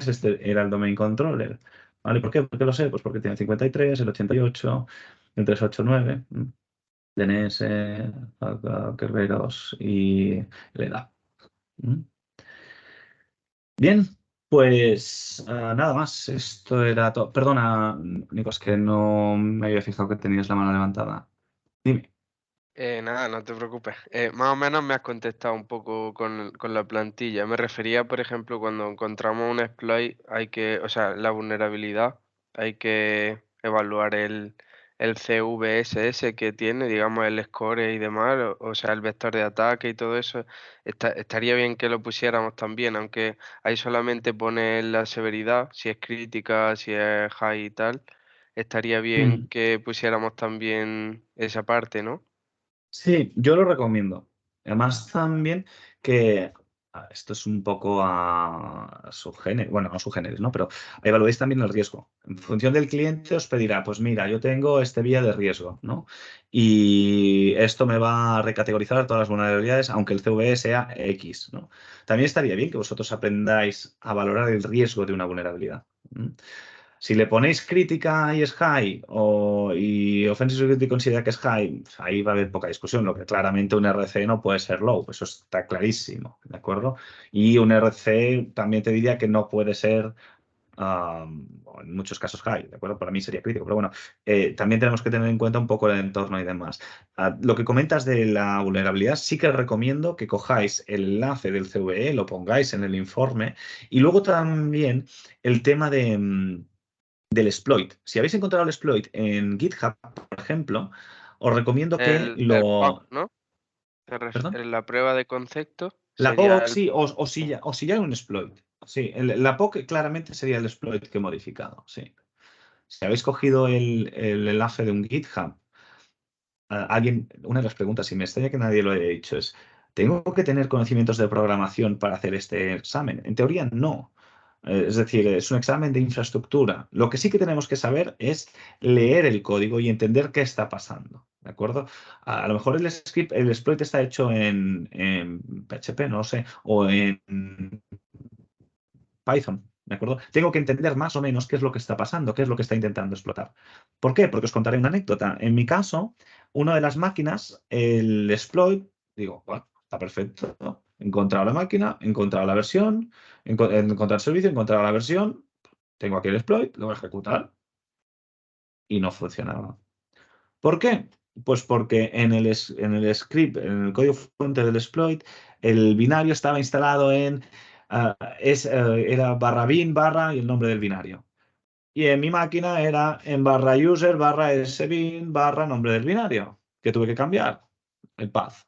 este era el domain controller. ¿Vale? ¿Por qué? ¿Por qué lo sé? Pues porque tiene 53, el 88, el 389, DNS, Kerberos y el EDA. Bien, pues nada más. Esto era todo. Perdona, Nico, es que no me había fijado que tenías la mano levantada. Dime. Nada, no te preocupes. Más o menos me has contestado un poco con la plantilla. Me refería, por ejemplo, cuando encontramos un exploit, o sea, la vulnerabilidad, hay que evaluar el CVSS que tiene, digamos, el score y demás, o sea, el vector de ataque y todo eso. Estaría bien que lo pusiéramos también, aunque ahí solamente pone la severidad, si es crítica, si es high y tal. Estaría bien Mm. que pusiéramos también esa parte, ¿no? Sí, yo lo recomiendo. Además, también que esto es un poco a subgénero, bueno, no subgéneros, ¿no? Pero evaluéis también el riesgo. En función del cliente os pedirá, pues mira, yo tengo este vía de riesgo, ¿no? Y esto me va a recategorizar todas las vulnerabilidades, aunque el CVE sea X, ¿no? También estaría bien que vosotros aprendáis a valorar el riesgo de una vulnerabilidad. ¿M? Si le ponéis crítica y es high y Offensive Security considera que es high, pues ahí va a haber poca discusión. Lo que claramente un RC no puede ser low, eso está clarísimo, ¿de acuerdo? Y un RC también te diría que no puede ser, en muchos casos high, ¿de acuerdo? Para mí sería crítico, pero bueno, también tenemos que tener en cuenta un poco el entorno y demás. Lo que comentas de la vulnerabilidad, sí que recomiendo que cojáis el enlace del CVE, lo pongáis en el informe y luego también el tema del exploit. Si habéis encontrado el exploit en GitHub, por ejemplo, os recomiendo que El POC, lo... ¿no? ¿Perdón? La prueba de concepto La sería POC, el... sí, o si ya hay un exploit. Sí, la POC claramente sería el exploit que he modificado, sí. Si habéis cogido el enlace de un GitHub, una de las preguntas, y me extraña que nadie lo haya dicho, es, ¿tengo que tener conocimientos de programación para hacer este examen? En teoría, no. Es decir, es un examen de infraestructura. Lo que sí que tenemos que saber es leer el código y entender qué está pasando. ¿De acuerdo? A lo mejor el script, el exploit está hecho en PHP, no lo sé, o en Python. ¿De acuerdo? Tengo que entender más o menos qué es lo que está pasando, qué es lo que está intentando explotar. ¿Por qué? Porque os contaré una anécdota. En mi caso, una de las máquinas, el exploit, digo, bueno, está perfecto, ¿no? He encontrado la máquina, he encontrado la versión, he encontrado el servicio, he encontrado la versión, tengo aquí el exploit, lo voy a ejecutar y no funcionaba. ¿Por qué? Pues porque en el script, en el código fuente del exploit, el binario estaba instalado era barra bin barra y el nombre del binario. Y en mi máquina era en barra user barra sbin barra nombre del binario, que tuve que cambiar el path.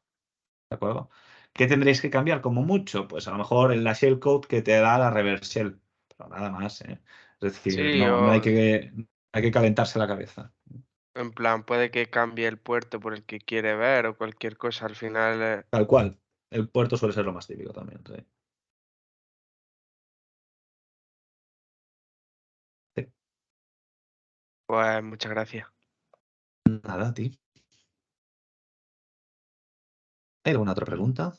¿De acuerdo? ¿Qué tendréis que cambiar como mucho? Pues a lo mejor en la shellcode que te da la reverse shell. Pero nada más, ¿eh? Es decir, Sí, no o hay que calentarse la cabeza. en plan, puede que cambie el puerto por el que quiere ver o cualquier cosa. Al final, Tal cual. El puerto suele ser lo más típico también. Sí. Sí. pues muchas gracias. Nada, a ti. ¿Hay alguna otra pregunta?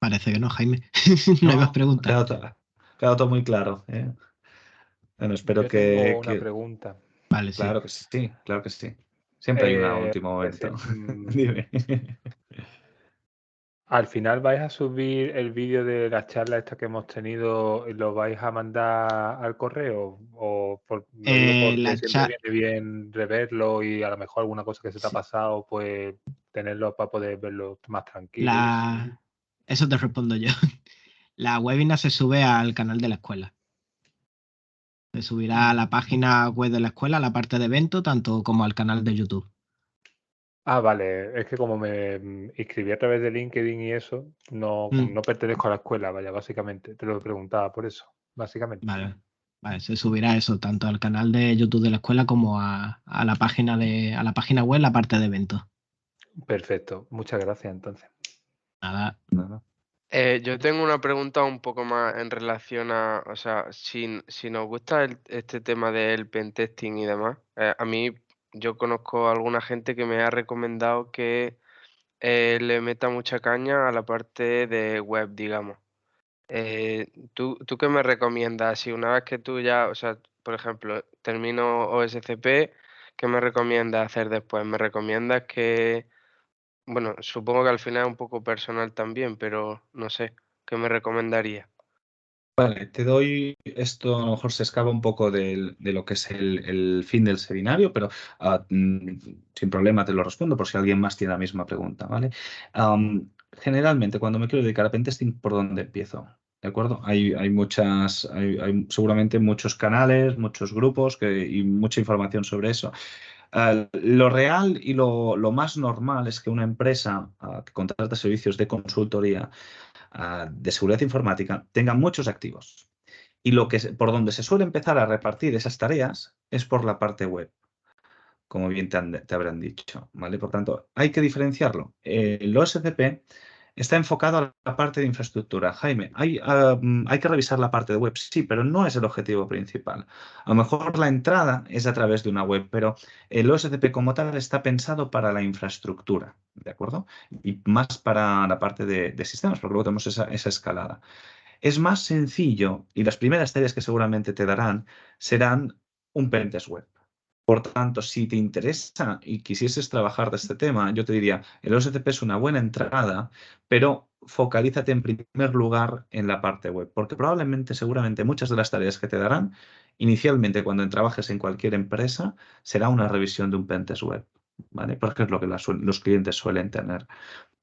Parece que no, Jaime. No hay más No, ha preguntas. quedado todo muy claro. ¿Eh? Bueno, espero Yo tengo que, una pregunta. Vale, sí. Claro que sí, claro que sí. Siempre hay una último Es momento. decir, Dime. al final vais a subir el vídeo de la charla esta que hemos tenido y lo vais a mandar al correo lo digo porque La siempre chat, viene bien reverlo y a lo mejor alguna cosa que se te ha sí, pasado, pues tenerlo para poder verlo más tranquilo y eso. eso te respondo yo. La webinar se sube al canal de la escuela. Se subirá a la página web de la escuela, a la parte de evento, tanto como al canal de YouTube. Ah, vale, es que como me inscribí a través de LinkedIn y eso, no pertenezco a la escuela, vaya, básicamente. Te lo preguntaba por eso, básicamente. Vale, vale, se subirá eso tanto al canal de YouTube de la escuela como a la página a la página web, la parte de eventos. Perfecto, muchas gracias entonces. Nada, Nada. Yo tengo una pregunta un poco más en relación o sea, si nos gusta este tema del pentesting y demás, a mí yo conozco a alguna gente que me ha recomendado que le meta mucha caña a la parte de web, digamos. ¿Tú qué me recomiendas? Si una vez que tú ya, o sea, por ejemplo, termino OSCP, ¿qué me recomiendas hacer después? ¿Me recomiendas que Bueno, supongo que al final es un poco personal también, pero no sé, ¿qué me recomendaría? Vale, te doy esto, a lo mejor se escapa un poco de lo que es el fin del seminario, pero sin problema te lo respondo por si alguien más tiene la misma pregunta, ¿vale? Generalmente, cuando me quiero dedicar a pentesting, ¿por dónde empiezo? ¿De acuerdo? Hay seguramente muchos canales, muchos grupos y mucha información sobre eso. Lo real y lo más normal es que una empresa que contrata servicios de consultoría de seguridad informática tenga muchos activos. Y por donde se suele empezar a repartir esas tareas es por la parte web, como bien te habrán dicho, ¿vale? Por tanto, hay que diferenciarlo. El OSCP está enfocado a la parte de infraestructura. Jaime, hay que revisar la parte de web, sí, pero no es el objetivo principal. A lo mejor la entrada es a través de una web, pero el OSCP como tal está pensado para la infraestructura, ¿de acuerdo? Y más para la parte de sistemas, porque luego tenemos esa escalada. Es más sencillo y las primeras tareas que seguramente te darán serán un pentest web. Por tanto, si te interesa y quisieses trabajar de este tema, yo te diría, el OSCP es una buena entrada, pero focalízate en primer lugar en la parte web, porque probablemente, seguramente, muchas de las tareas que te darán inicialmente cuando trabajes en cualquier empresa será una revisión de un pentest web, ¿vale? Porque es lo que los clientes suelen tener.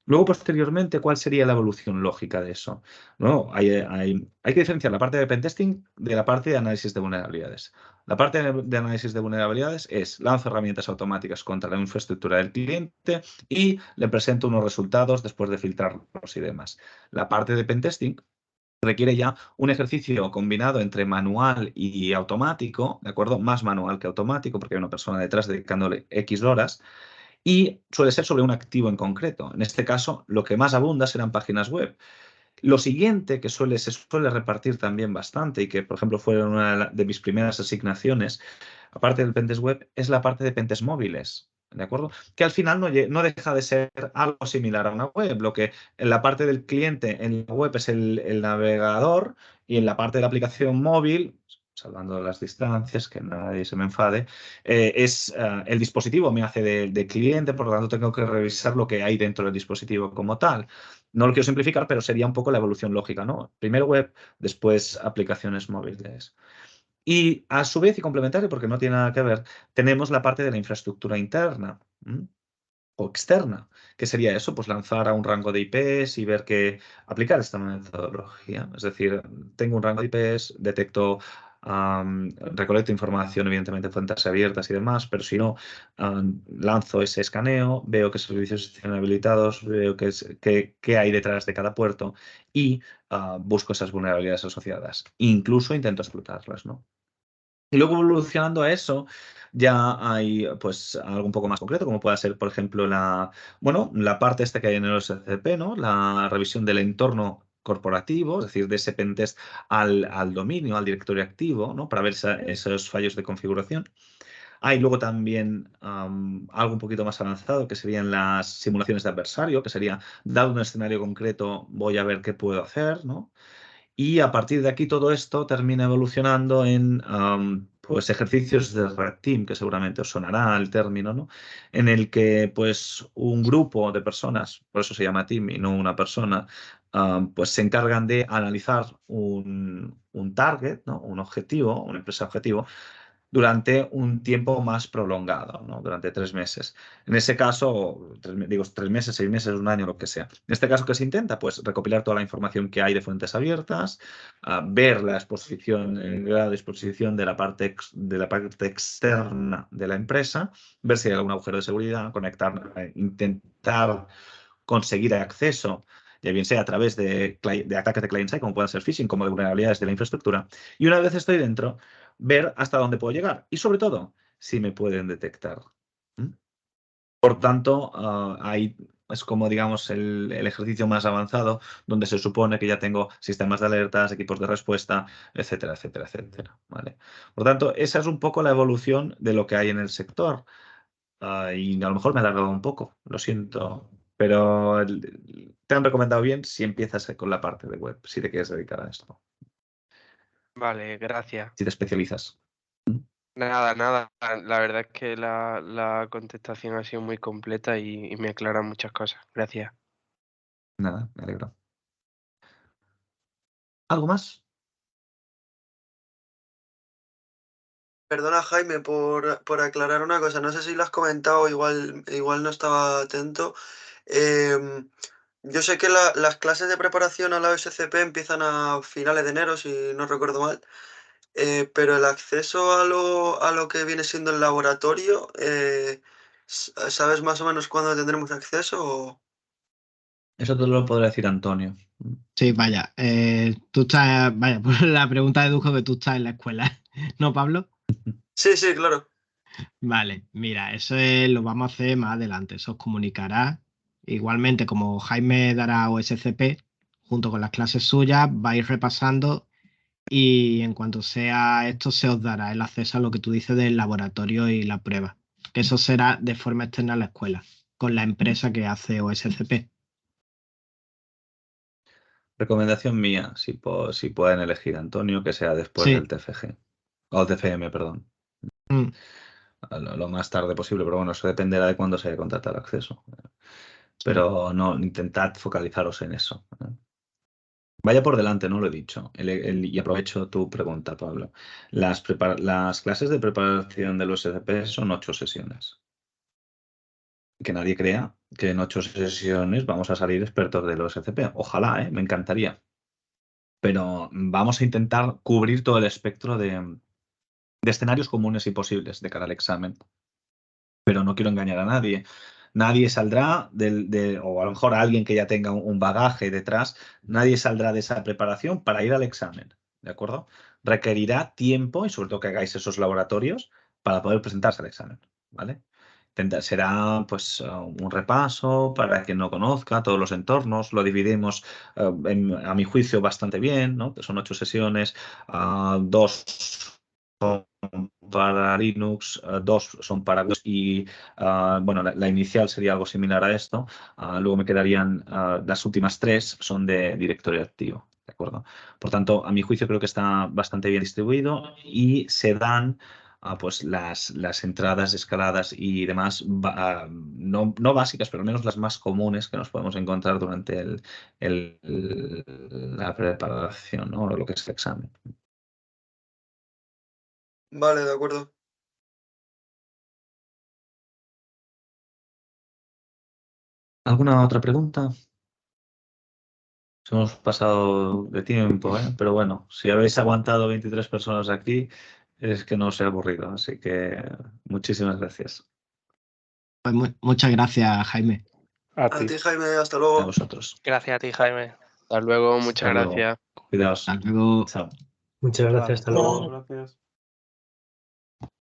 Luego, posteriormente, ¿cuál sería la evolución lógica de eso? No, hay que diferenciar la parte de pentesting de la parte de análisis de vulnerabilidades. La parte de análisis de vulnerabilidades es lanzo herramientas automáticas contra la infraestructura del cliente y le presento unos resultados después de filtrarlos y demás. La parte de pentesting requiere ya un ejercicio combinado entre manual y automático, ¿de acuerdo? Más manual que automático, porque hay una persona detrás dedicándole X horas, y suele ser sobre un activo en concreto. En este caso, lo que más abunda serán páginas web. Lo siguiente que se suele repartir también bastante y que, por ejemplo, fue una de mis primeras asignaciones, aparte del pentest web, es la parte de pentest móviles. ¿De acuerdo? Que al final no deja de ser algo similar a una web. Lo que en la parte del cliente en la web es el navegador y en la parte de la aplicación móvil, salvando las distancias, que nadie se me enfade, es el dispositivo me hace de cliente, por lo tanto tengo que revisar lo que hay dentro del dispositivo como tal. No lo quiero simplificar, pero sería un poco la evolución lógica, ¿no? Primero web, después aplicaciones móviles. Y a su vez, y complementario, porque no tiene nada que ver, tenemos la parte de la infraestructura interna o externa. ¿Qué sería eso? Pues lanzar a un rango de IPs y ver que aplicar esta metodología. Es decir, tengo un rango de IPs, detecto, recolecto información, evidentemente, fuentes abiertas y demás, pero si no, lanzo ese escaneo, veo qué servicios están habilitados, veo qué hay detrás de cada puerto y busco esas vulnerabilidades asociadas. Incluso intento explotarlas, ¿no? Y luego evolucionando a eso, ya hay pues algo un poco más concreto, como puede ser, por ejemplo, la parte esta que hay en el OSCP, ¿no? La revisión del entorno corporativo, es decir, de ese pentest al dominio, al directorio activo, ¿no? Para ver esos fallos de configuración. Hay luego también algo un poquito más avanzado, que serían las simulaciones de adversario, que sería, dado un escenario concreto, voy a ver qué puedo hacer, ¿no? Y a partir de aquí todo esto termina evolucionando en pues ejercicios de Red Team, que seguramente os sonará el término, ¿no? En el que pues un grupo de personas, por eso se llama team y no una persona, pues se encargan de analizar un target, ¿no? Un objetivo, una empresa objetivo, durante un tiempo más prolongado, ¿no? Durante 3 meses. En ese caso, digo 3 meses, 6 meses, un año, lo que sea. En este caso, ¿qué se intenta? Pues recopilar toda la información que hay de fuentes abiertas, ver la exposición, el grado de exposición de la parte externa de la empresa, ver si hay algún agujero de seguridad, conectar, intentar conseguir acceso, ya bien sea a través de ataques de client-side, como pueden ser phishing, como de vulnerabilidades de la infraestructura. Y una vez estoy dentro, ver hasta dónde puedo llegar y, sobre todo, si me pueden detectar. Por tanto, ahí es como, digamos, el ejercicio más avanzado, donde se supone que ya tengo sistemas de alertas, equipos de respuesta, etcétera, etcétera, etcétera. ¿Vale? Por tanto, esa es un poco la evolución de lo que hay en el sector. Y a lo mejor me he alargado un poco, lo siento. Pero te han recomendado bien si empiezas con la parte de web, si te quieres dedicar a esto, Vale, gracias. si te especializas. Nada, la verdad es que la contestación ha sido muy completa y me aclara muchas cosas. Gracias. Nada, me alegro. ¿Algo más? Perdona, Jaime, por aclarar una cosa. No sé si lo has comentado, igual no estaba atento. Yo sé que las clases de preparación a la OSCP empiezan a finales de enero, si no recuerdo mal. Pero el acceso a lo que viene siendo el laboratorio, ¿sabes más o menos cuándo tendremos acceso? Eso te lo podrá decir Antonio. Sí, vaya. Tú estás, vaya, pues la pregunta deduzco que tú estás en la escuela, ¿no, Pablo? Sí, sí, claro. Vale, mira, lo vamos a hacer más adelante. Eso os comunicará. Igualmente, como Jaime dará OSCP, junto con las clases suyas, vais repasando y en cuanto sea esto, se os dará el acceso a lo que tú dices del laboratorio y la prueba. Que eso será de forma externa a la escuela, con la empresa que hace OSCP. Recomendación mía, si pueden elegir a Antonio, que sea después Sí. del TFG. O TFM, perdón. Mm. Lo más tarde posible, pero bueno, eso dependerá de cuándo se haya contratado el acceso. Pero no, intentad focalizaros en eso. Vaya por delante, no lo he dicho. Y aprovecho tu pregunta, Pablo. Las clases de preparación del USCP son 8 sesiones. Que nadie crea que en 8 sesiones vamos a salir expertos del OSCP. Ojalá, me encantaría. Pero vamos a intentar cubrir todo el espectro de escenarios comunes y posibles de cara al examen. Pero no quiero engañar a nadie. Nadie saldrá o a lo mejor alguien que ya tenga un bagaje detrás, nadie saldrá de esa preparación para ir al examen, ¿de acuerdo? Requerirá tiempo y sobre todo que hagáis esos laboratorios para poder presentarse al examen, ¿vale? Será pues un repaso para quien no conozca todos los entornos, lo dividimos a mi juicio bastante bien, ¿no? Que son 8 sesiones, 2 son para Linux, 2 son para Windows y bueno, la inicial sería algo similar a esto. Luego me quedarían las últimas 3 son de directorio activo, ¿de acuerdo? Por tanto, a mi juicio creo que está bastante bien distribuido y se dan pues las entradas, escaladas y demás, no básicas, pero al menos las más comunes que nos podemos encontrar durante la preparación, ¿no? Lo que es el examen. Vale, de acuerdo. ¿Alguna otra pregunta? Nos hemos pasado de tiempo, pero bueno, si habéis aguantado 23 personas aquí, es que no os he aburrido, así que muchísimas gracias Pues muchas gracias, Jaime. A A ti. ti, Jaime, hasta a luego. vosotros. Gracias a ti, Jaime. Hasta luego, Hasta muchas luego. gracias. Cuidaos. Hasta luego. Chao. Muchas gracias, hasta luego. Gracias.